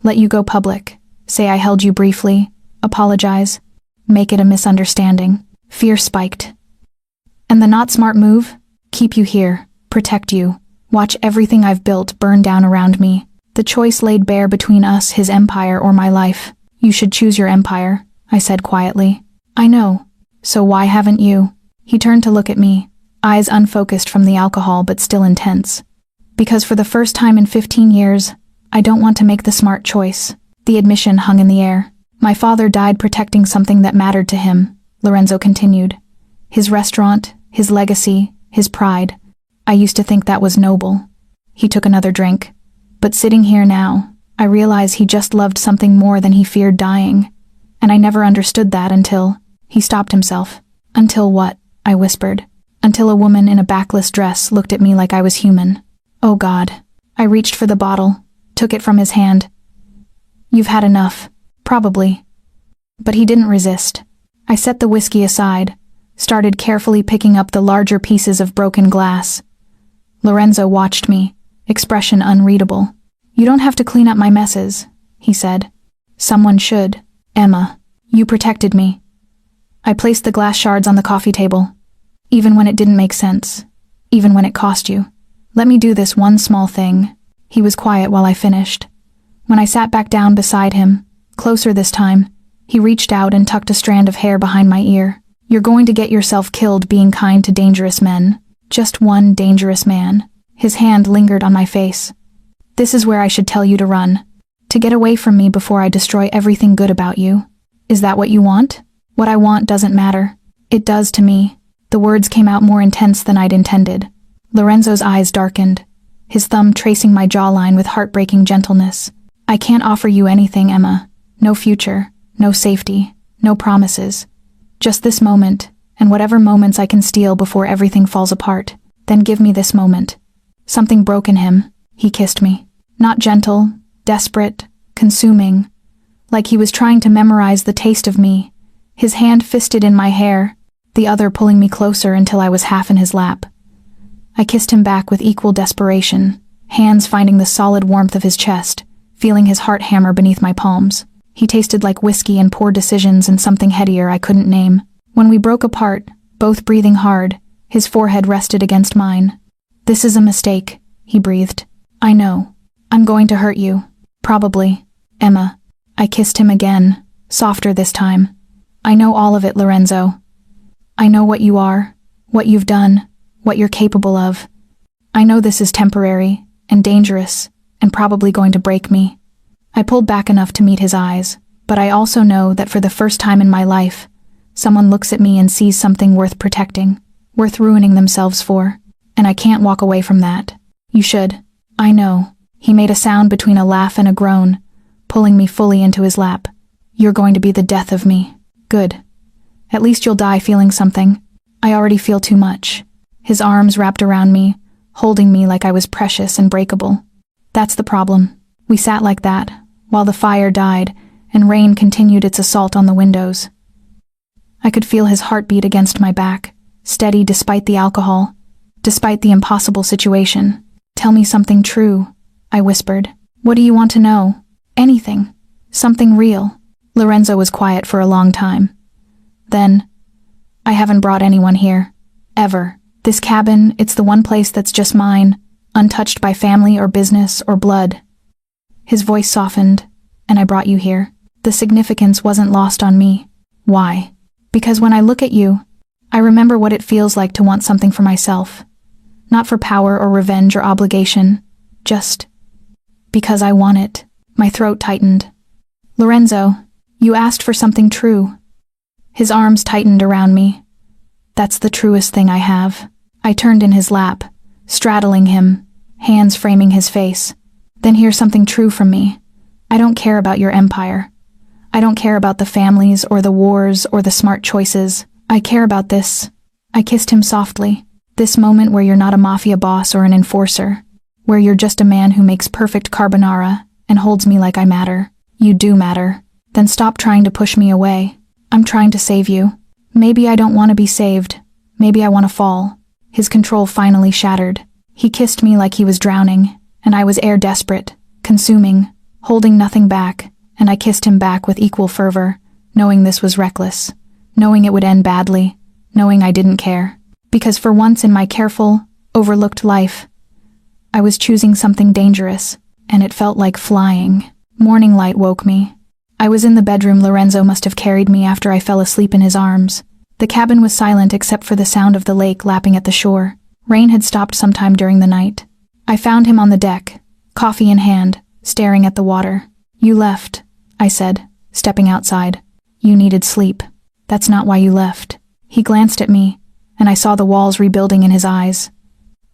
Let you go public. Say I held you briefly. Apologize. Make it a misunderstanding. Fear spiked. And the not smart move? Keep you here. Protect you. Watch everything I've built burn down around me. The choice laid bare between us, his empire or my life. You should choose your empire, I said quietly. I know. So why haven't you? He turned to look at me, eyes unfocused from the alcohol but still intense. Because for the first time in 15 years, I don't want to make the smart choice. The admission hung in the air. My father died protecting something that mattered to him, Lorenzo continued. His restaurant, his legacy, his pride. I used to think that was noble. He took another drink. But sitting here now, I realize he just loved something more than he feared dying. And I never understood that until... He stopped himself. Until what? I whispered. Until a woman in a backless dress looked at me like I was human. Oh God. I reached for the bottle, took it from his hand. You've had enough. Probably. But he didn't resist. I set the whiskey aside, started carefully picking up the larger pieces of broken glass. Lorenzo watched me, expression unreadable. You don't have to clean up my messes, he said. Someone should. Emma, you protected me. I placed the glass shards on the coffee table. Even when it didn't make sense. Even when it cost you. Let me do this one small thing. He was quiet while I finished. When I sat back down beside him, closer this time, he reached out and tucked a strand of hair behind my ear. You're going to get yourself killed being kind to dangerous men. Just one dangerous man. His hand lingered on my face. This is where I should tell you to run. To get away from me before I destroy everything good about you. Is that what you want? What I want doesn't matter. It does to me. The words came out more intense than I'd intended. Lorenzo's eyes darkened, his thumb tracing my jawline with heartbreaking gentleness. I can't offer you anything, Emma. No future, no safety, no promises. Just this moment, and whatever moments I can steal before everything falls apart. Then give me this moment. Something broke in him. He kissed me. Not gentle, desperate, consuming. Like he was trying to memorize the taste of me. His hand fisted in my hair, the other pulling me closer until I was half in his lap. I kissed him back with equal desperation, hands finding the solid warmth of his chest, feeling his heart hammer beneath my palms. He tasted like whiskey and poor decisions and something headier I couldn't name. When we broke apart, both breathing hard, his forehead rested against mine. "This is a mistake," he breathed. "I know. I'm going to hurt you. Probably. Emma." I kissed him again, softer this time. "I know all of it, Lorenzo. I know what you are, what you've done, what you're capable of. I know this is temporary and dangerous and probably going to break me." I pulled back enough to meet his eyes, but I also know that for the first time in my life, someone looks at me and sees something worth protecting, worth ruining themselves for, and I can't walk away from that. "You should. I know." He made a sound between a laugh and a groan, pulling me fully into his lap. "You're going to be the death of me. Good. At least you'll die feeling something. I already feel too much." His arms wrapped around me, holding me like I was precious and breakable. That's the problem. We sat like that, while the fire died and rain continued its assault on the windows. I could feel his heartbeat against my back, steady despite the alcohol, despite the impossible situation. "Tell me something true," I whispered. "What do you want to know? Anything. Something real." Lorenzo was quiet for a long time. Then, "I haven't brought anyone here. Ever. This cabin, it's the one place that's just mine, untouched by family or business or blood." His voice softened, "And I brought you here." The significance wasn't lost on me. Why? Because when I look at you, I remember what it feels like to want something for myself. Not for power or revenge or obligation, just because I want it. My throat tightened. "Lorenzo, you asked for something true." His arms tightened around me. "That's the truest thing I have." I turned in his lap, straddling him, hands framing his face. "Then here's something true from me. I don't care about your empire. I don't care about the families or the wars or the smart choices. I care about this." I kissed him softly. "This moment where you're not a mafia boss or an enforcer, where you're just a man who makes perfect carbonara and holds me like I matter. You do matter. Then stop trying to push me away. I'm trying to save you. Maybe I don't want to be saved. Maybe I want to fall." His control finally shattered. He kissed me like he was drowning, and I was air desperate, consuming, holding nothing back, and I kissed him back with equal fervor, knowing this was reckless, knowing it would end badly, knowing I didn't care. Because for once in my careful, overlooked life, I was choosing something dangerous, and it felt like flying. Morning light woke me. I was in the bedroom Lorenzo must have carried me after I fell asleep in his arms. The cabin was silent except for the sound of the lake lapping at the shore. Rain had stopped sometime during the night. I found him on the deck, coffee in hand, staring at the water. "You left," I said, stepping outside. "You needed sleep. That's not why you left." He glanced at me, and I saw the walls rebuilding in his eyes.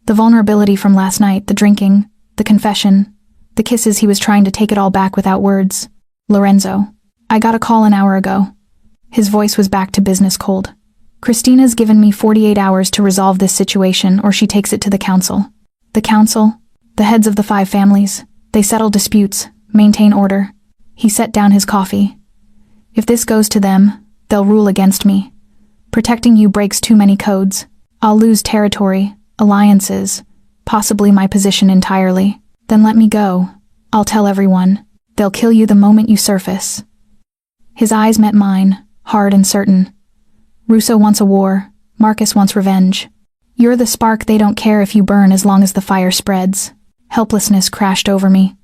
The vulnerability from last night, the drinking, the confession, the kisses. He was trying to take it all back without words. "Lorenzo, I got a call an hour ago." His voice was back to business cold. "Christina's given me 48 hours to resolve this situation or she takes it to the council." "The council?" "The heads of the 5 families. They settle disputes, maintain order." He set down his coffee. "If this goes to them, they'll rule against me. Protecting you breaks too many codes. I'll lose territory, alliances, possibly my position entirely. Then let me go. I'll tell everyone. They'll kill you the moment you surface." His eyes met mine, hard and certain. "Russo wants a war. Marcus wants revenge. You're the spark they don't care if you burn as long as the fire spreads." Helplessness crashed over me.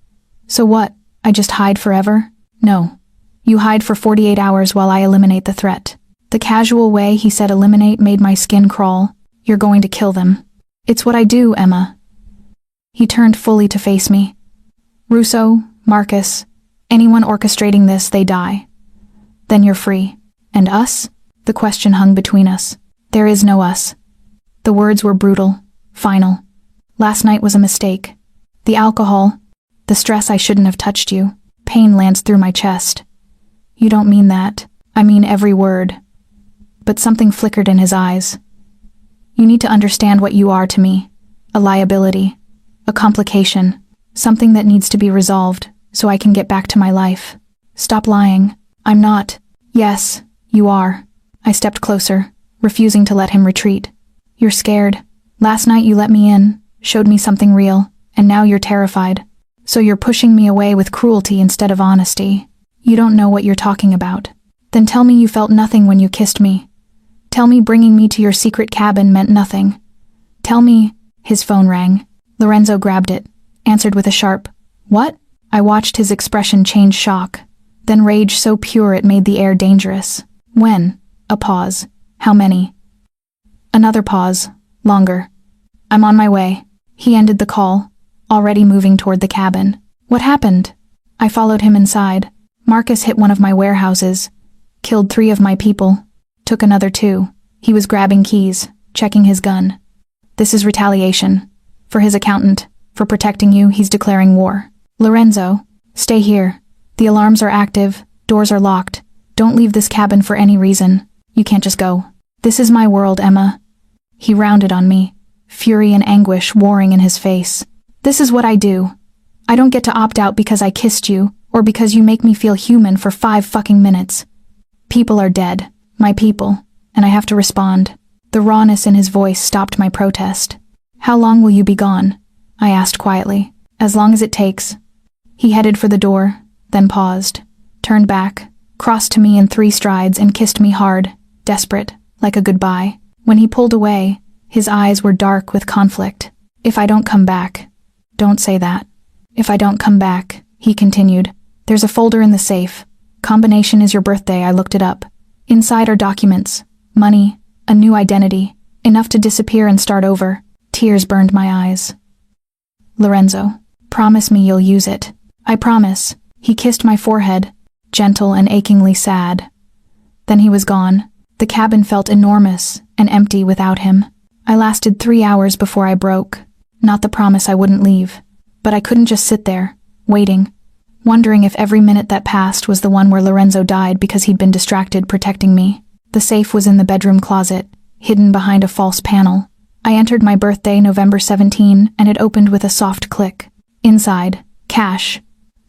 "So what? I just hide forever?" "No. You hide for 48 hours while I eliminate the threat." The casual way he said eliminate made my skin crawl. "You're going to kill them." "It's what I do, Emma." He turned fully to face me. "Russo, Marcus, anyone orchestrating this, they die. Then you're free. And us?" The question hung between us. "There is no us." The words were brutal, final. "Last night was a mistake. The alcohol, the stress. I shouldn't have touched you." Pain lanced through my chest. "You don't mean that." "I mean every word." But something flickered in his eyes. "You need to understand what you are to me. A liability. A complication. Something that needs to be resolved, so I can get back to my life. Stop lying. I'm not." "Yes, you are." I stepped closer, refusing to let him retreat. "You're scared. Last night you let me in, showed me something real, and now you're terrified. So you're pushing me away with cruelty instead of honesty. You don't know what you're talking about. Then tell me you felt nothing when you kissed me. Tell me bringing me to your secret cabin meant nothing. Tell me." His phone rang. Lorenzo grabbed it, answered with a sharp, "What?" I watched his expression change shock, then rage so pure it made the air dangerous. "When?" A pause. "How many?" Another pause. Longer. "I'm on my way." He ended the call, already moving toward the cabin. "What happened?" I followed him inside. Marcus hit one of my warehouses, killed 3 of my people, took another 2. He was grabbing keys, checking his gun. "This is retaliation. For his accountant, for protecting you, he's declaring war." "Lorenzo, stay here. The alarms are active, doors are locked. Don't leave this cabin for any reason. You can't just go. This is my world, Emma." He rounded on me, fury and anguish warring in his face. "This is what I do. I don't get to opt out because I kissed you, or because you make me feel human for 5 fucking minutes. People are dead, my people, and I have to respond." The rawness in his voice stopped my protest. "How long will you be gone?" I asked quietly. "As long as it takes." He headed for the door, then paused, turned back, crossed to me in 3 strides and kissed me hard, desperate, like a goodbye. When he pulled away, his eyes were dark with conflict. "If I don't come back." "Don't say that." "If I don't come back," he continued. "There's a folder in the safe. Combination is your birthday, I looked it up. Inside are documents, money, a new identity, enough to disappear and start over." Tears burned my eyes. "Lorenzo, promise me you'll use it." "I promise." He kissed my forehead, gentle and achingly sad. Then he was gone. The cabin felt enormous and empty without him. I lasted 3 hours before I broke. Not the promise I wouldn't leave, but I couldn't just sit there, waiting, wondering if every minute that passed was the one where Lorenzo died because he'd been distracted protecting me. The safe was in the bedroom closet, hidden behind a false panel. I entered my birthday, November 17, and it opened with a soft click. Inside, cash.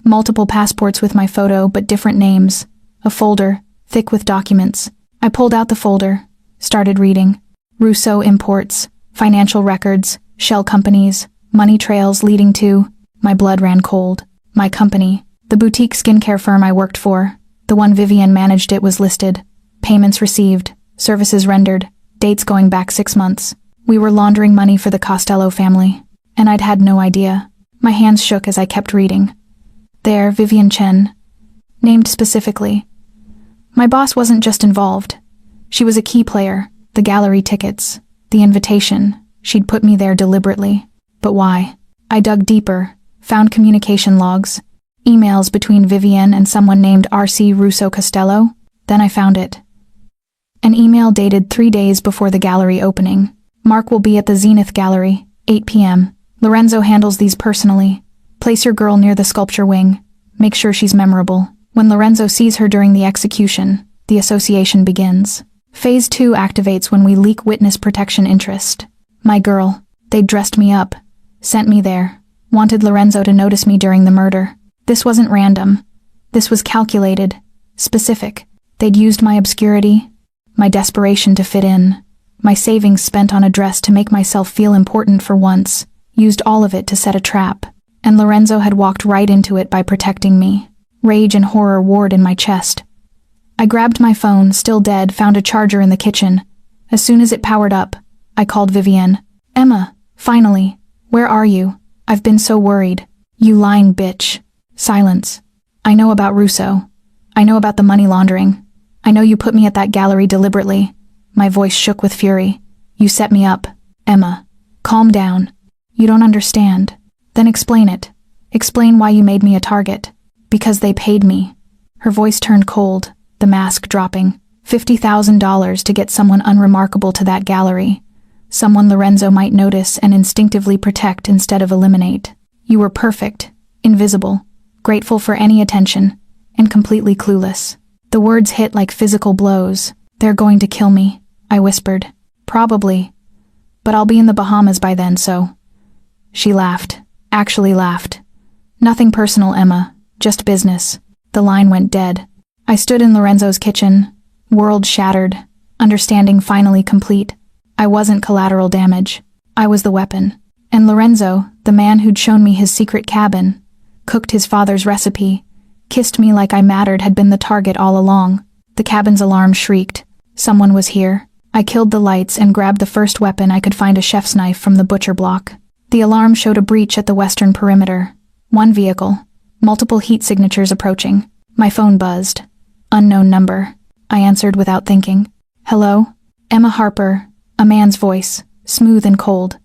Multiple passports with my photo, but different names. A folder, thick with documents. I pulled out the folder, started reading. Russo imports, financial records, shell companies, money trails leading to. My blood ran cold. My company, the boutique skincare firm I worked for, the one Vivian managed, it was listed. Payments received, services rendered, dates going back 6 months. We were laundering money for the Costello family, and I'd had no idea. My hands shook as I kept reading. There, Vivian Chen, named specifically. My boss wasn't just involved. She was a key player, the gallery tickets, the invitation. She'd put me there deliberately. But why? I dug deeper, found communication logs, emails between Vivian and someone named R.C. Russo Costello. Then I found it. An email dated 3 days before the gallery opening. "Mark will be at the Zenith Gallery, 8 p.m. Lorenzo handles these personally. Place your girl near the sculpture wing. Make sure she's memorable. When Lorenzo sees her during the execution, the association begins. Phase 2 activates when we leak witness protection interest. My girl. They dressed me up, sent me there, wanted Lorenzo to notice me during the murder. This wasn't random. This was calculated, specific. They'd used my obscurity, my desperation to fit in, my savings spent on a dress to make myself feel important for once, used all of it to set a trap. And Lorenzo had walked right into it by protecting me. Rage and horror warred in my chest. I grabbed my phone, still dead, found a charger in the kitchen. As soon as it powered up, I called Vivian. "Emma, finally. Where are you? I've been so worried." "You lying bitch." Silence. "I know about Russo. I know about the money laundering. I know you put me at that gallery deliberately." My voice shook with fury. "You set me up. Emma, calm down. You don't understand. Then explain it. Explain why you made me a target." "Because they paid me." Her voice turned cold, the mask dropping. $50,000 to get someone unremarkable to that gallery. Someone Lorenzo might notice and instinctively protect instead of eliminate. You were perfect, invisible, grateful for any attention, and completely clueless. The words hit like physical blows. "They're going to kill me," I whispered. "Probably. But I'll be in the Bahamas by then, so." She laughed. Actually laughed. "Nothing personal, Emma. Just business." The line went dead. I stood in Lorenzo's kitchen, world shattered, understanding finally complete. I wasn't collateral damage. I was the weapon. And Lorenzo, the man who'd shown me his secret cabin, cooked his father's recipe, kissed me like I mattered, had been the target all along. The cabin's alarm shrieked. Someone was here. I killed the lights and grabbed the first weapon I could find, a chef's knife from the butcher block. The alarm showed a breach at the western perimeter. One vehicle. Multiple heat signatures approaching. My phone buzzed. Unknown number. I answered without thinking. Hello? Emma Harper. A man's voice, smooth and cold.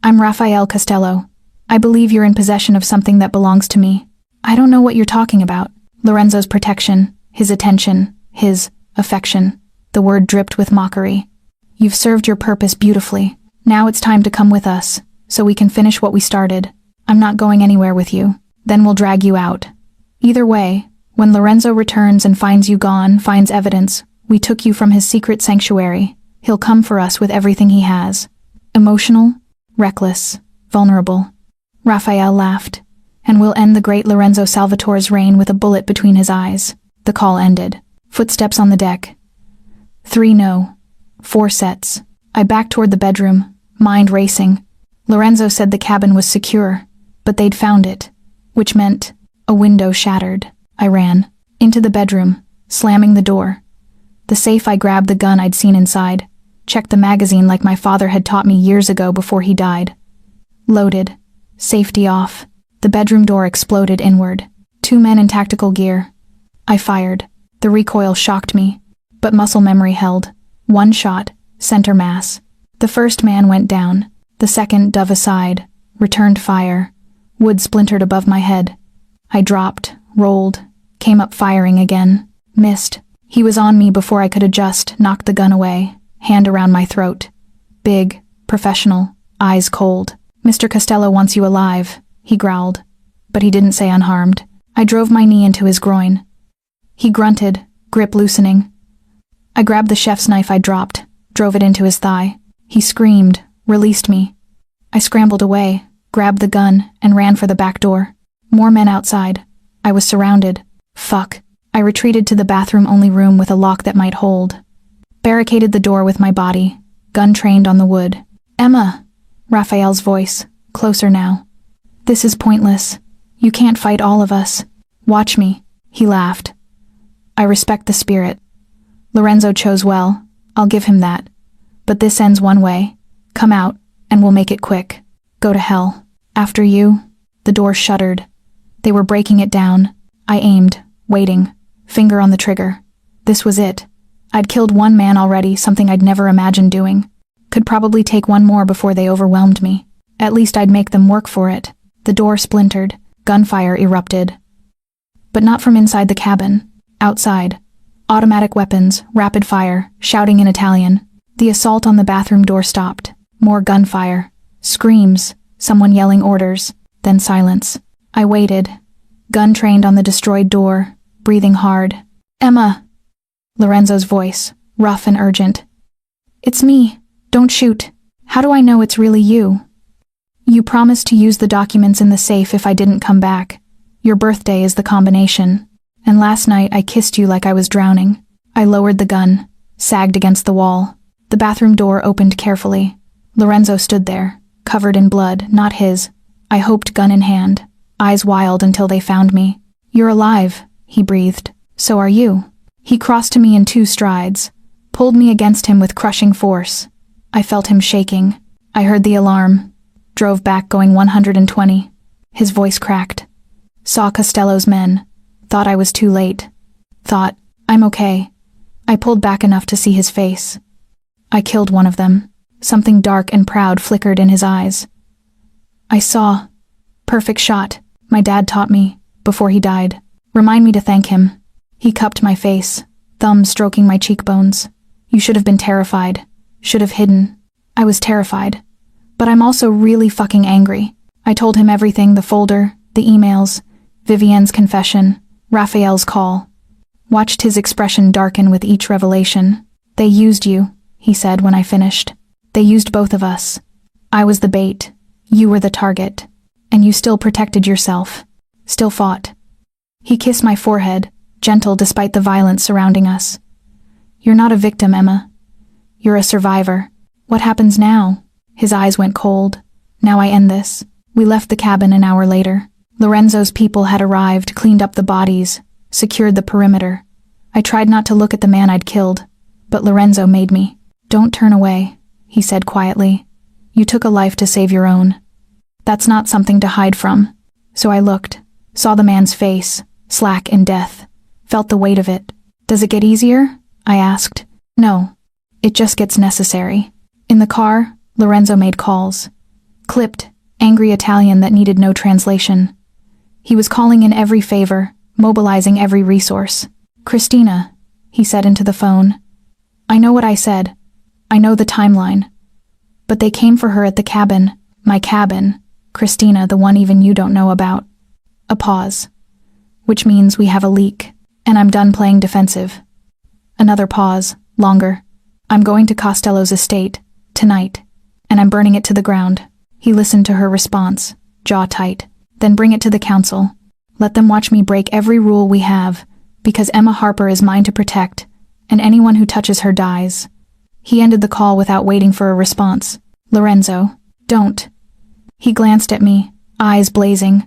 I'm Rafael Costello. I believe you're in possession of something that belongs to me. I don't know what you're talking about. Lorenzo's protection, his attention, his affection. The word dripped with mockery. You've served your purpose beautifully. Now it's time to come with us, so we can finish what we started. I'm not going anywhere with you. Then we'll drag you out. Either way, when Lorenzo returns and finds you gone, finds evidence, we took you from his secret sanctuary. He'll come for us with everything he has. Emotional, reckless, vulnerable. Rafael laughed. And we'll end the great Lorenzo Salvatore's reign with a bullet between his eyes. The call ended. Footsteps on the deck. 3 no. 4 sets. I backed toward the bedroom, mind racing. Lorenzo said the cabin was secure, but they'd found it, which meant a window shattered. I ran into the bedroom, slamming the door. The safe, I grabbed the gun I'd seen inside, checked the magazine like my father had taught me years ago before he died. Loaded. Safety off. The bedroom door exploded inward. 2 men in tactical gear. I fired. The recoil shocked me, but muscle memory held. 1 shot, center mass. The first man went down. The second dove aside, returned fire. Wood splintered above my head. I dropped, rolled, came up firing again. Missed. He was on me before I could adjust, knocked the gun away, hand around my throat. Big, professional, eyes cold. Mr. Costello wants you alive, he growled, but he didn't say unharmed. I drove my knee into his groin. He grunted, grip loosening. I grabbed the chef's knife I dropped, drove it into his thigh. He screamed, released me. I scrambled away, grabbed the gun, and ran for the back door. More men outside. I was surrounded. Fuck. I retreated to the bathroom-only room with a lock that might hold. Barricaded the door with my body, gun trained on the wood. Emma! Raphael's voice, closer now. This is pointless. You can't fight all of us. Watch me. He laughed. I respect the spirit. Lorenzo chose well. I'll give him that. But this ends one way. Come out, and we'll make it quick. Go to hell. After you. The door shuddered. They were breaking it down. I aimed, waiting, finger on the trigger. This was it. I'd killed 1 man already, something I'd never imagined doing. Could probably take 1 more before they overwhelmed me. At least I'd make them work for it. The door splintered. Gunfire erupted. But not from inside the cabin. Outside. Automatic weapons, rapid fire, shouting in Italian. The assault on the bathroom door stopped. More gunfire. Screams. Someone yelling orders. Then silence. I waited. Gun trained on the destroyed door, breathing hard. Emma! Lorenzo's voice, rough and urgent. It's me. Don't shoot. How do I know it's really you? You promised to use the documents in the safe if I didn't come back. Your birthday is the combination. And last night I kissed you like I was drowning. I lowered the gun, sagged against the wall. The bathroom door opened carefully. Lorenzo stood there, covered in blood, not his. I hoped, gun in hand, eyes wild until they found me. You're alive, he breathed. So are you. He crossed to me in 2 strides, pulled me against him with crushing force. I felt him shaking. I heard the alarm. Drove back going 120. His voice cracked. Saw Costello's men. Thought I was too late. Thought, I'm okay. I pulled back enough to see his face. I killed one of them. Something dark and proud flickered in his eyes. I saw. Perfect shot. My dad taught me, before he died. Remind me to thank him. He cupped my face, thumb stroking my cheekbones. You should have been terrified. Should have hidden. I was terrified. But I'm also really fucking angry. I told him everything, the folder, the emails, Vivienne's confession, Raphael's call. Watched his expression darken with each revelation. They used you, he said when I finished. They used both of us. I was the bait. You were the target. And you still protected yourself. Still fought. He kissed my forehead, gentle despite the violence surrounding us. You're not a victim, Emma. You're a survivor. What happens now? His eyes went cold. Now I end this. We left the cabin an hour later. Lorenzo's people had arrived, cleaned up the bodies, secured the perimeter. I tried not to look at the man I'd killed, but Lorenzo made me. "Don't turn away," he said quietly. "You took a life to save your own. That's not something to hide from." So I looked, saw the man's face, slack in death, felt the weight of it. "Does it get easier?" I asked. "No. It just gets necessary." In the car, Lorenzo made calls. Clipped, angry Italian that needed no translation. He was calling in every favor, mobilizing every resource. "Christina," he said into the phone. "I know what I said. I know the timeline. But they came for her at the cabin, my cabin, Christina, the one even you don't know about." A pause. "Which means we have a leak, and I'm done playing defensive." Another pause, longer. "I'm going to Costello's estate, tonight, and I'm burning it to the ground." He listened to her response, jaw tight. "Then bring it to the council. Let them watch me break every rule we have, because Emma Harper is mine to protect, and anyone who touches her dies." He ended the call without waiting for a response. "Lorenzo, don't." He glanced at me, eyes blazing.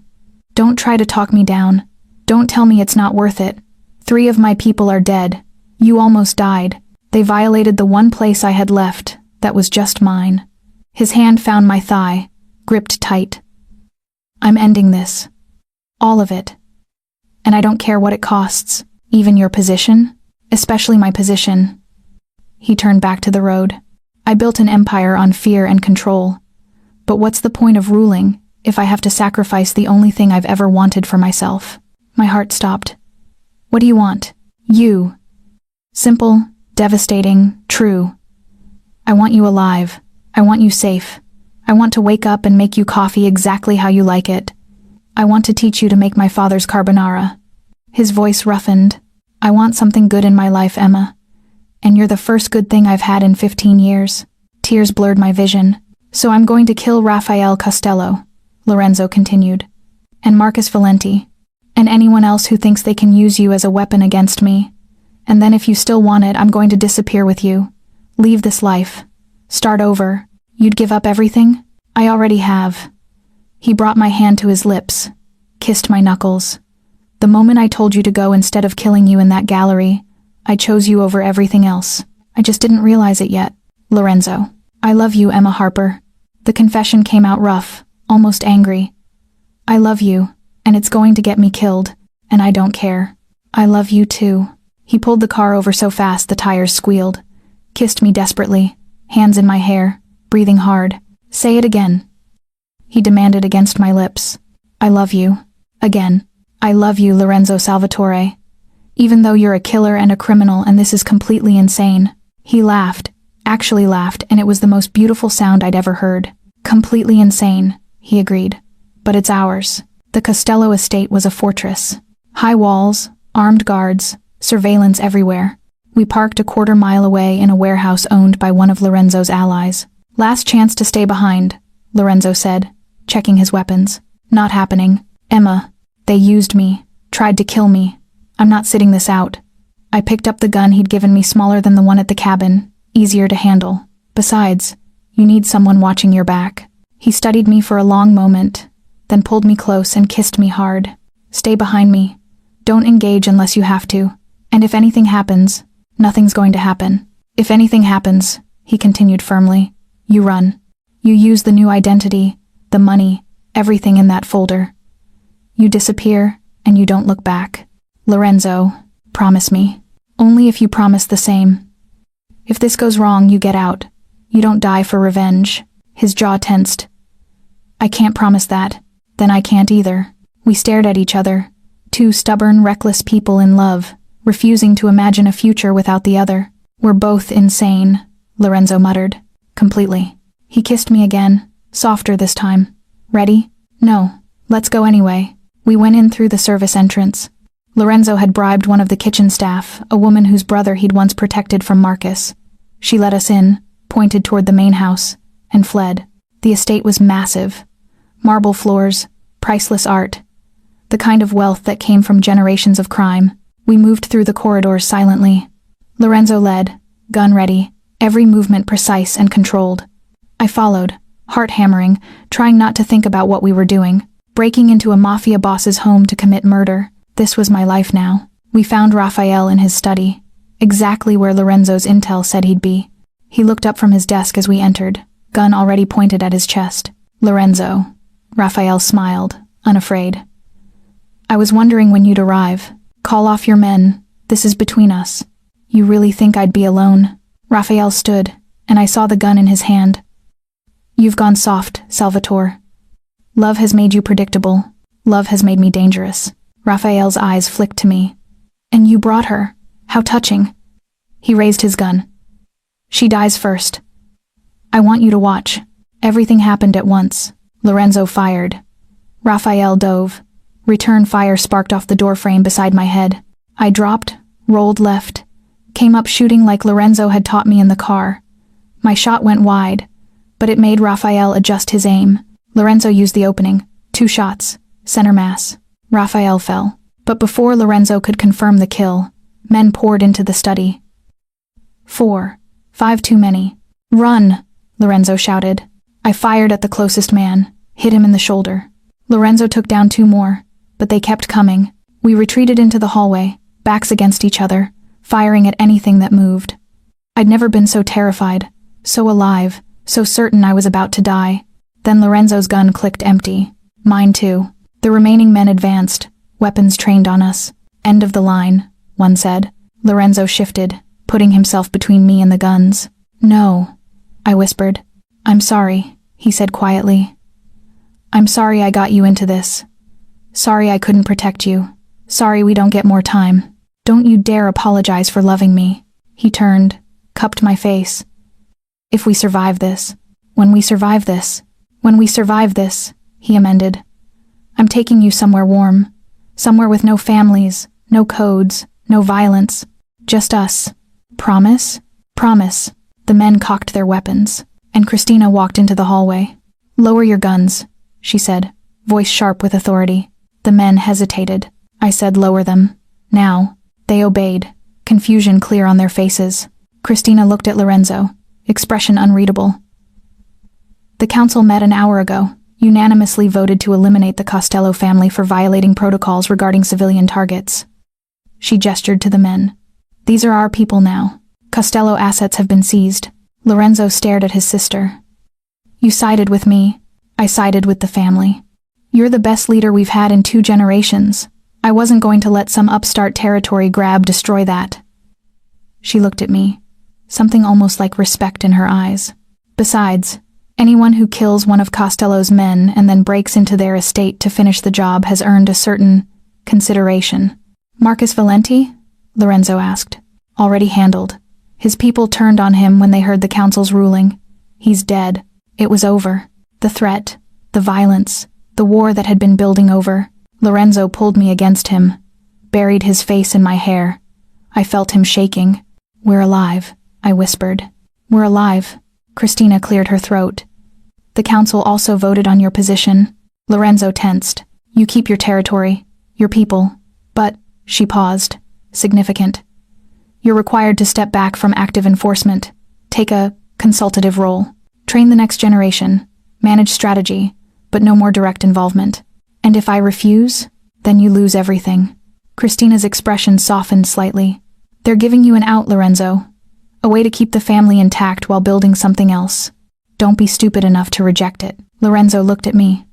"Don't try to talk me down. Don't tell me it's not worth it. 3 of my people are dead. You almost died. They violated the one place I had left that was just mine." His hand found my thigh, gripped tight. "I'm ending this. All of it. And I don't care what it costs, even your position, especially my position." He turned back to the road. "I built an empire on fear and control. But what's the point of ruling if I have to sacrifice the only thing I've ever wanted for myself?" My heart stopped. "What do you want?" "You. Simple, devastating, true. I want you alive. I want you safe. I want to wake up and make you coffee exactly how you like it. I want to teach you to make my father's carbonara." His voice roughened. "I want something good in my life, Emma. And you're the first good thing I've had in 15 years. Tears blurred my vision. "So I'm going to kill Rafael Costello," Lorenzo continued, "and Marcus Valenti, and anyone else who thinks they can use you as a weapon against me. And then if you still want it, I'm going to disappear with you. Leave this life. Start over. You'd give up everything?" "I already have." He brought my hand to his lips, kissed my knuckles. "The moment I told you to go instead of killing you in that gallery, I chose you over everything else. I just didn't realize it yet. Lorenzo, I love you, Emma Harper." The confession came out rough, almost angry. "I love you, and it's going to get me killed, and I don't care. I love you too." He pulled the car over so fast the tires squealed, kissed me desperately, hands in my hair, breathing hard. "Say it again," he demanded against my lips. "I love you. Again. I love you, Lorenzo Salvatore. Even though you're a killer and a criminal and this is completely insane." He laughed, actually laughed, and it was the most beautiful sound I'd ever heard. "Completely insane," he agreed. "But it's ours." The Costello estate was a fortress. High walls, armed guards, surveillance everywhere. We parked a quarter-mile away in a warehouse owned by one of Lorenzo's allies. "Last chance to stay behind," Lorenzo said, checking his weapons. "Not happening. Emma, they used me, tried to kill me. I'm not sitting this out." I picked up the gun he'd given me, smaller than the one at the cabin, easier to handle. "Besides, you need someone watching your back." He studied me for a long moment, then pulled me close and kissed me hard. "Stay behind me. Don't engage unless you have to. And if anything happens, nothing's going to happen. If anything happens," he continued firmly, "you run. You use the new identity, the money, everything in that folder. You disappear, and you don't look back. Lorenzo, promise me. Only if you promise the same. If this goes wrong, you get out. You don't die for revenge." His jaw tensed. "I can't promise that. Then I can't either." We stared at each other, 2 stubborn, reckless people in love, refusing to imagine a future without the other. "We're both insane," Lorenzo muttered. "Completely." He kissed me again, softer this time. "Ready?" "No. Let's go anyway." We went in through the service entrance. Lorenzo had bribed one of the kitchen staff, a woman whose brother he'd once protected from Marcus. She let us in, pointed toward the main house, and fled. The estate was massive. Marble floors, priceless art. The kind of wealth that came from generations of crime. We moved through the corridors silently. Lorenzo led, gun ready, every movement precise and controlled. I followed, heart hammering, trying not to think about what we were doing. Breaking into a Mafia boss's home to commit murder. This was my life now. We found Raphael in his study, exactly where Lorenzo's intel said he'd be. He looked up from his desk as we entered, gun already pointed at his chest. Lorenzo. Raphael smiled, unafraid. I was wondering when you'd arrive. Call off your men. This is between us. You really think I'd be alone? Raphael stood, and I saw the gun in his hand. You've gone soft, Salvatore. Love has made you predictable. Love has made me dangerous. Raphael's eyes flicked to me. And you brought her. How touching. He raised his gun. She dies first. I want you to watch. Everything happened at once. Lorenzo fired. Raphael dove. Return fire sparked off the doorframe beside my head. I dropped, rolled left, came up shooting like Lorenzo had taught me in the car. My shot went wide, but it made Raphael adjust his aim. Lorenzo used the opening. 2 shots. Center mass. Raphael fell. But before Lorenzo could confirm the kill, men poured into the study. 4. 5 too many. Run! Lorenzo shouted. I fired at the closest man, hit him in the shoulder. Lorenzo took down 2 more, but they kept coming. We retreated into the hallway, backs against each other, firing at anything that moved. I'd never been so terrified, so alive, so certain I was about to die. Then Lorenzo's gun clicked empty. Mine too. The remaining men advanced, weapons trained on us. End of the line, one said. Lorenzo shifted, putting himself between me and the guns. No, I whispered. I'm sorry, he said quietly. I'm sorry I got you into this. Sorry I couldn't protect you. Sorry we don't get more time. Don't you dare apologize for loving me. He turned, cupped my face. If we survive this, when we survive this, he amended. I'm taking you somewhere warm, somewhere with no families, no codes, no violence, just us. Promise? Promise. The men cocked their weapons, and Christina walked into the hallway. Lower your guns, she said, voice sharp with authority. The men hesitated. I said lower them. Now. They obeyed, confusion clear on their faces. Christina looked at Lorenzo, expression unreadable. The council met an hour ago, unanimously voted to eliminate the Costello family for violating protocols regarding civilian targets. She gestured to the men. These are our people now. Costello assets have been seized. Lorenzo stared at his sister. You sided with me. I sided with the family. You're the best leader we've had in 2 generations. I wasn't going to let some upstart territory grab destroy that. She looked at me, something almost like respect in her eyes. Besides, anyone who kills one of Costello's men and then breaks into their estate to finish the job has earned a certain consideration. Marcus Valenti? Lorenzo asked. Already handled. His people turned on him when they heard the council's ruling. He's dead. It was over. The threat, the violence, the war that had been building over. Lorenzo pulled me against him, buried his face in my hair. I felt him shaking. We're alive, I whispered. We're alive. Christina cleared her throat. The council also voted on your position. Lorenzo tensed. You keep your territory, your people. But, she paused, significant. You're required to step back from active enforcement. Take a consultative role. Train the next generation. Manage strategy, but no more direct involvement. And if I refuse, then you lose everything. Christina's expression softened slightly. They're giving you an out, Lorenzo. A way to keep the family intact while building something else. Don't be stupid enough to reject it. Lorenzo looked at me.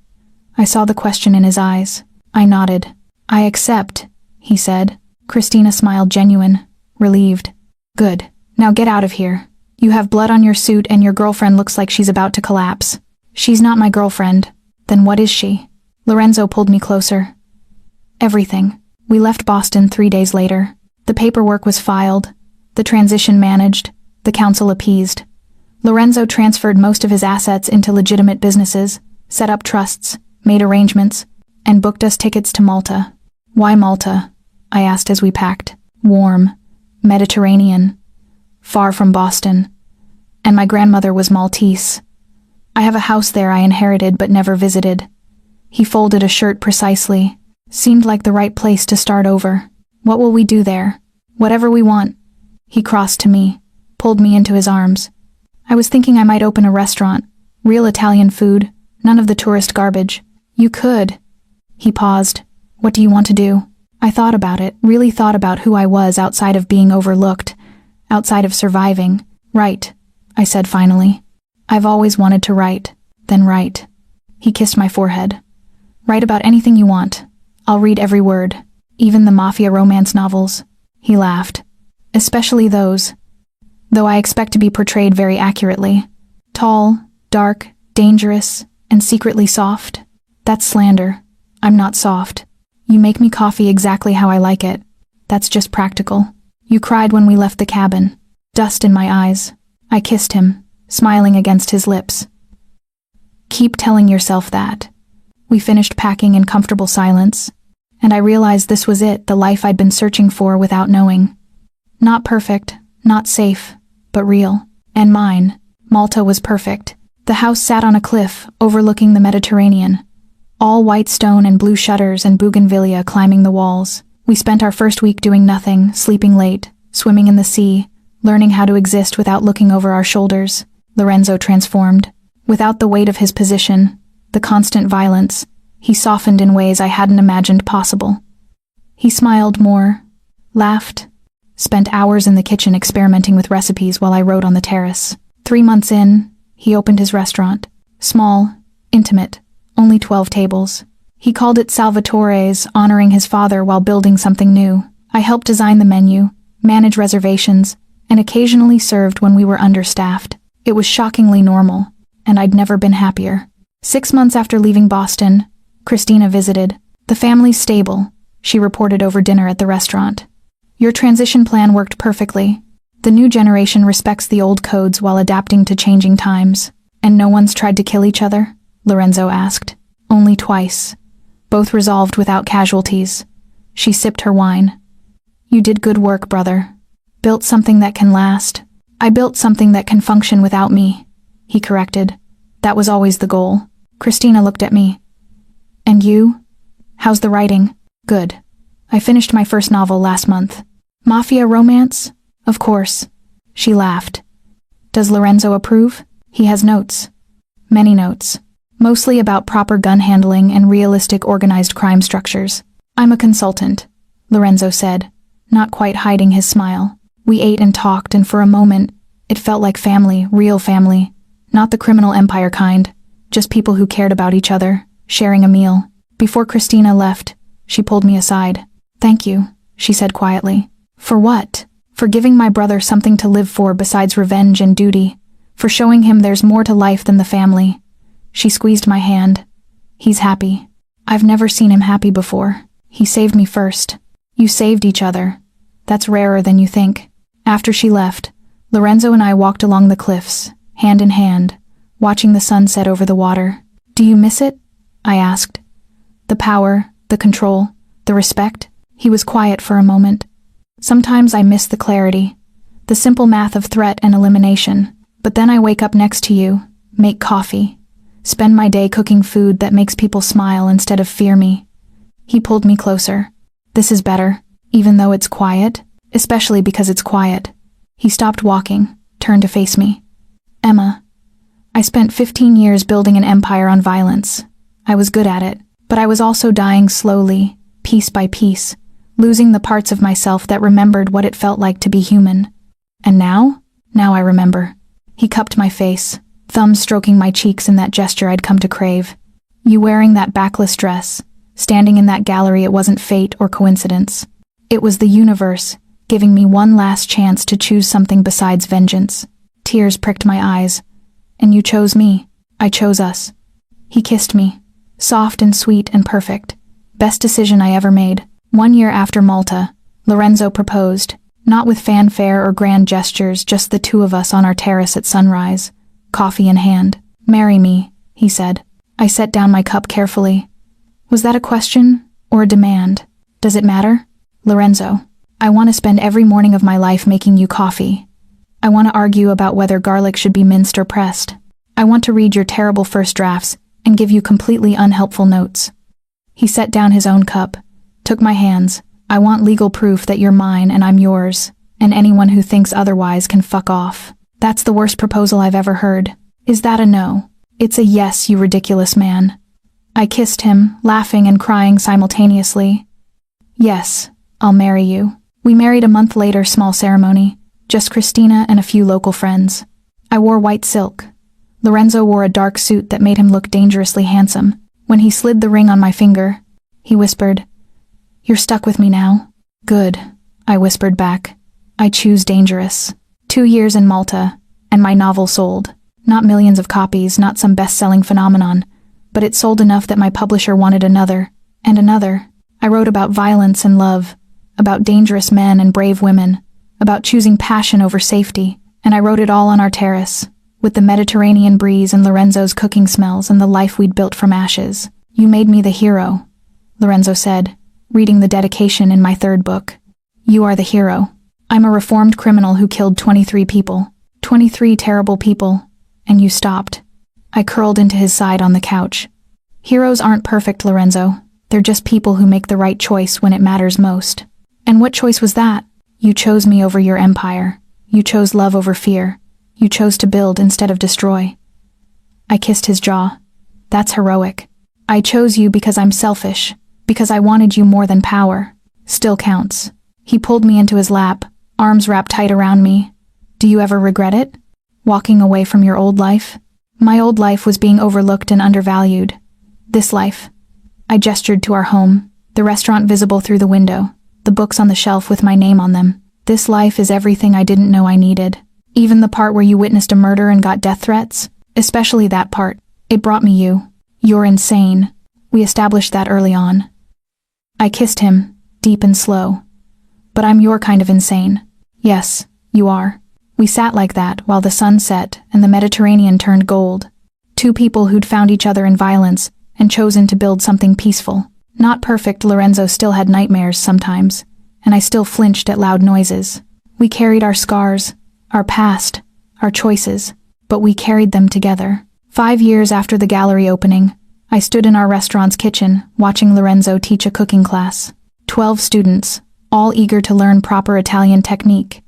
I saw the question in his eyes. I nodded. I accept, he said. Christina smiled genuine, relieved. Good. Now get out of here. You have blood on your suit and your girlfriend looks like she's about to collapse. She's not my girlfriend. Then what is she? Lorenzo pulled me closer. Everything. We left Boston 3 days later. The paperwork was filed, the transition managed, the council appeased. Lorenzo transferred most of his assets into legitimate businesses, set up trusts, made arrangements, and booked us tickets to Malta. Why Malta? I asked as we packed. Warm, Mediterranean, far from Boston. And my grandmother was Maltese. I have a house there I inherited but never visited. He folded a shirt precisely. Seemed like the right place to start over. What will we do there? Whatever we want. He crossed to me, pulled me into his arms. I was thinking I might open a restaurant, Real Italian food, none of the tourist garbage. You could. He paused. What do you want to do? I thought about it, really thought about who I was outside of being overlooked, outside of surviving. Write, I said finally. I've always wanted to write. Then write. He kissed my forehead. Write about anything you want. I'll read every word. Even the Mafia romance novels. He laughed. Especially those. Though I expect to be portrayed very accurately. Tall, dark, dangerous, and secretly soft. That's slander. I'm not soft. You make me coffee exactly how I like it. That's just practical. You cried when we left the cabin. Dust in my eyes. I kissed him, smiling against his lips. Keep telling yourself that. We finished packing in comfortable silence, and I realized this was it, the life I'd been searching for without knowing. Not perfect, not safe, but real. And mine, Malta, was perfect. The house sat on a cliff, overlooking the Mediterranean. All white stone and blue shutters and bougainvillea climbing the walls. We spent our first week doing nothing, sleeping late, swimming in the sea, learning how to exist without looking over our shoulders. Lorenzo transformed. Without the weight of his position, the constant violence, he softened in ways I hadn't imagined possible. He smiled more, laughed, spent hours in the kitchen experimenting with recipes while I wrote on the terrace. 3 months in, he opened his restaurant. Small, intimate, only 12 tables. He called it Salvatore's, honoring his father while building something new. I helped design the menu, manage reservations, and occasionally served when we were understaffed. It was shockingly normal, and I'd never been happier. 6 months after leaving Boston, Christina visited. The family's stable, she reported over dinner at the restaurant. Your transition plan worked perfectly. The new generation respects the old codes while adapting to changing times. And no one's tried to kill each other? Lorenzo asked. Only twice. Both resolved without casualties. She sipped her wine. You did good work, brother. Built something that can last. I built something that can function without me, he corrected. That was always the goal. Christina looked at me. And you? How's the writing? Good. I finished my first novel last month. Mafia romance? Of course. She laughed. Does Lorenzo approve? He has notes. Many notes. Mostly about proper gun handling and realistic organized crime structures. I'm a consultant, Lorenzo said, not quite hiding his smile. We ate and talked, and for a moment, it felt like family, real family. Not the criminal empire kind, just people who cared about each other, sharing a meal. Before Christina left, she pulled me aside. Thank you, she said quietly. For what? For giving my brother something to live for besides revenge and duty. For showing him there's more to life than the family. She squeezed my hand. He's happy. I've never seen him happy before. He saved me first. You saved each other. That's rarer than you think. After she left, Lorenzo and I walked along the cliffs, hand in hand, watching the sun set over the water. Do you miss it? I asked. The power, the control, the respect. He was quiet for a moment. Sometimes I miss the clarity, the simple math of threat and elimination. But then I wake up next to you, make coffee, spend my day cooking food that makes people smile instead of fear me. He pulled me closer. This is better, even though it's quiet, especially because it's quiet. He stopped walking, turned to face me. Emma, I spent 15 years building an empire on violence. I was good at it, but I was also dying slowly, piece by piece, losing the parts of myself that remembered what it felt like to be human. And now I remember. He cupped my face, thumbs stroking my cheeks in that gesture I'd come to crave. You wearing that backless dress, standing in that gallery, it wasn't fate or coincidence. It was the universe, giving me one last chance to choose something besides vengeance. Tears pricked my eyes. And you chose me. I chose us. He kissed me, soft and sweet and perfect. Best decision I ever made. 1 year after Malta, Lorenzo proposed, not with fanfare or grand gestures, just the two of us on our terrace at sunrise, coffee in hand. Marry me, he said. I set down my cup carefully. Was that a question or a demand? Does it matter? Lorenzo, I want to spend every morning of my life making you coffee. I want to argue about whether garlic should be minced or pressed. I want to read your terrible first drafts and give you completely unhelpful notes. He set down his own cup, took my hands. I want legal proof that you're mine and I'm yours, and anyone who thinks otherwise can fuck off. That's the worst proposal I've ever heard. Is that a no? It's a yes, you ridiculous man. I kissed him, laughing and crying simultaneously. Yes, I'll marry you. We married a month later, small ceremony, just Christina and a few local friends. I wore white silk. Lorenzo wore a dark suit that made him look dangerously handsome. When he slid the ring on my finger, he whispered, "You're stuck with me now." "Good," I whispered back. "I choose dangerous." 2 years in Malta, and my novel sold. Not millions of copies, not some best-selling phenomenon, but it sold enough that my publisher wanted another, and another. I wrote about violence and love, about dangerous men and brave women, about choosing passion over safety, and I wrote it all on our terrace, with the Mediterranean breeze and Lorenzo's cooking smells and the life we'd built from ashes. "You made me the hero," Lorenzo said, reading the dedication in my 3rd book. "You are the hero. I'm a reformed criminal who killed 23 people. 23 terrible people, and you stopped." I curled into his side on the couch. "Heroes aren't perfect, Lorenzo. They're just people who make the right choice when it matters most." "And what choice was that?" "You chose me over your empire. You chose love over fear. You chose to build instead of destroy." I kissed his jaw. "That's heroic. I chose you because I'm selfish, because I wanted you more than power. Still counts." He pulled me into his lap, arms wrapped tight around me. "Do you ever regret it? Walking away from your old life?" "My old life was being overlooked and undervalued. This life." I gestured to our home, the restaurant visible through the window, the books on the shelf with my name on them. "This life is everything I didn't know I needed. Even the part where you witnessed a murder and got death threats, especially that part. It brought me you. You're insane. We established that early on." I kissed him, deep and slow. "But I'm your kind of insane." "Yes, you are." We sat like that while the sun set and the Mediterranean turned gold. 2 people who'd found each other in violence and chosen to build something peaceful. Not perfect, Lorenzo still had nightmares sometimes, and I still flinched at loud noises. We carried our scars, our past, our choices, but we carried them together. 5 years after the gallery opening, I stood in our restaurant's kitchen, watching Lorenzo teach a cooking class. 12 students, all eager to learn proper Italian technique.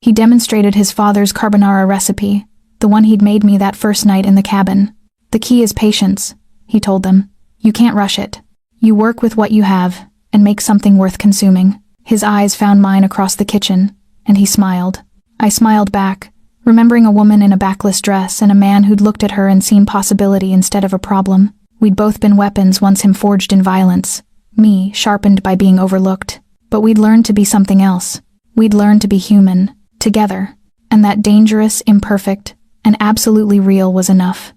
He demonstrated his father's carbonara recipe, the one he'd made me that first night in the cabin. "The key is patience," he told them. "You can't rush it. You work with what you have, and make something worth consuming." His eyes found mine across the kitchen, and he smiled. I smiled back, remembering a woman in a backless dress and a man who'd looked at her and seen possibility instead of a problem. We'd both been weapons, once him forged in violence, me sharpened by being overlooked. But we'd learned to be something else. We'd learned to be human, together, and that dangerous, imperfect, and absolutely real was enough.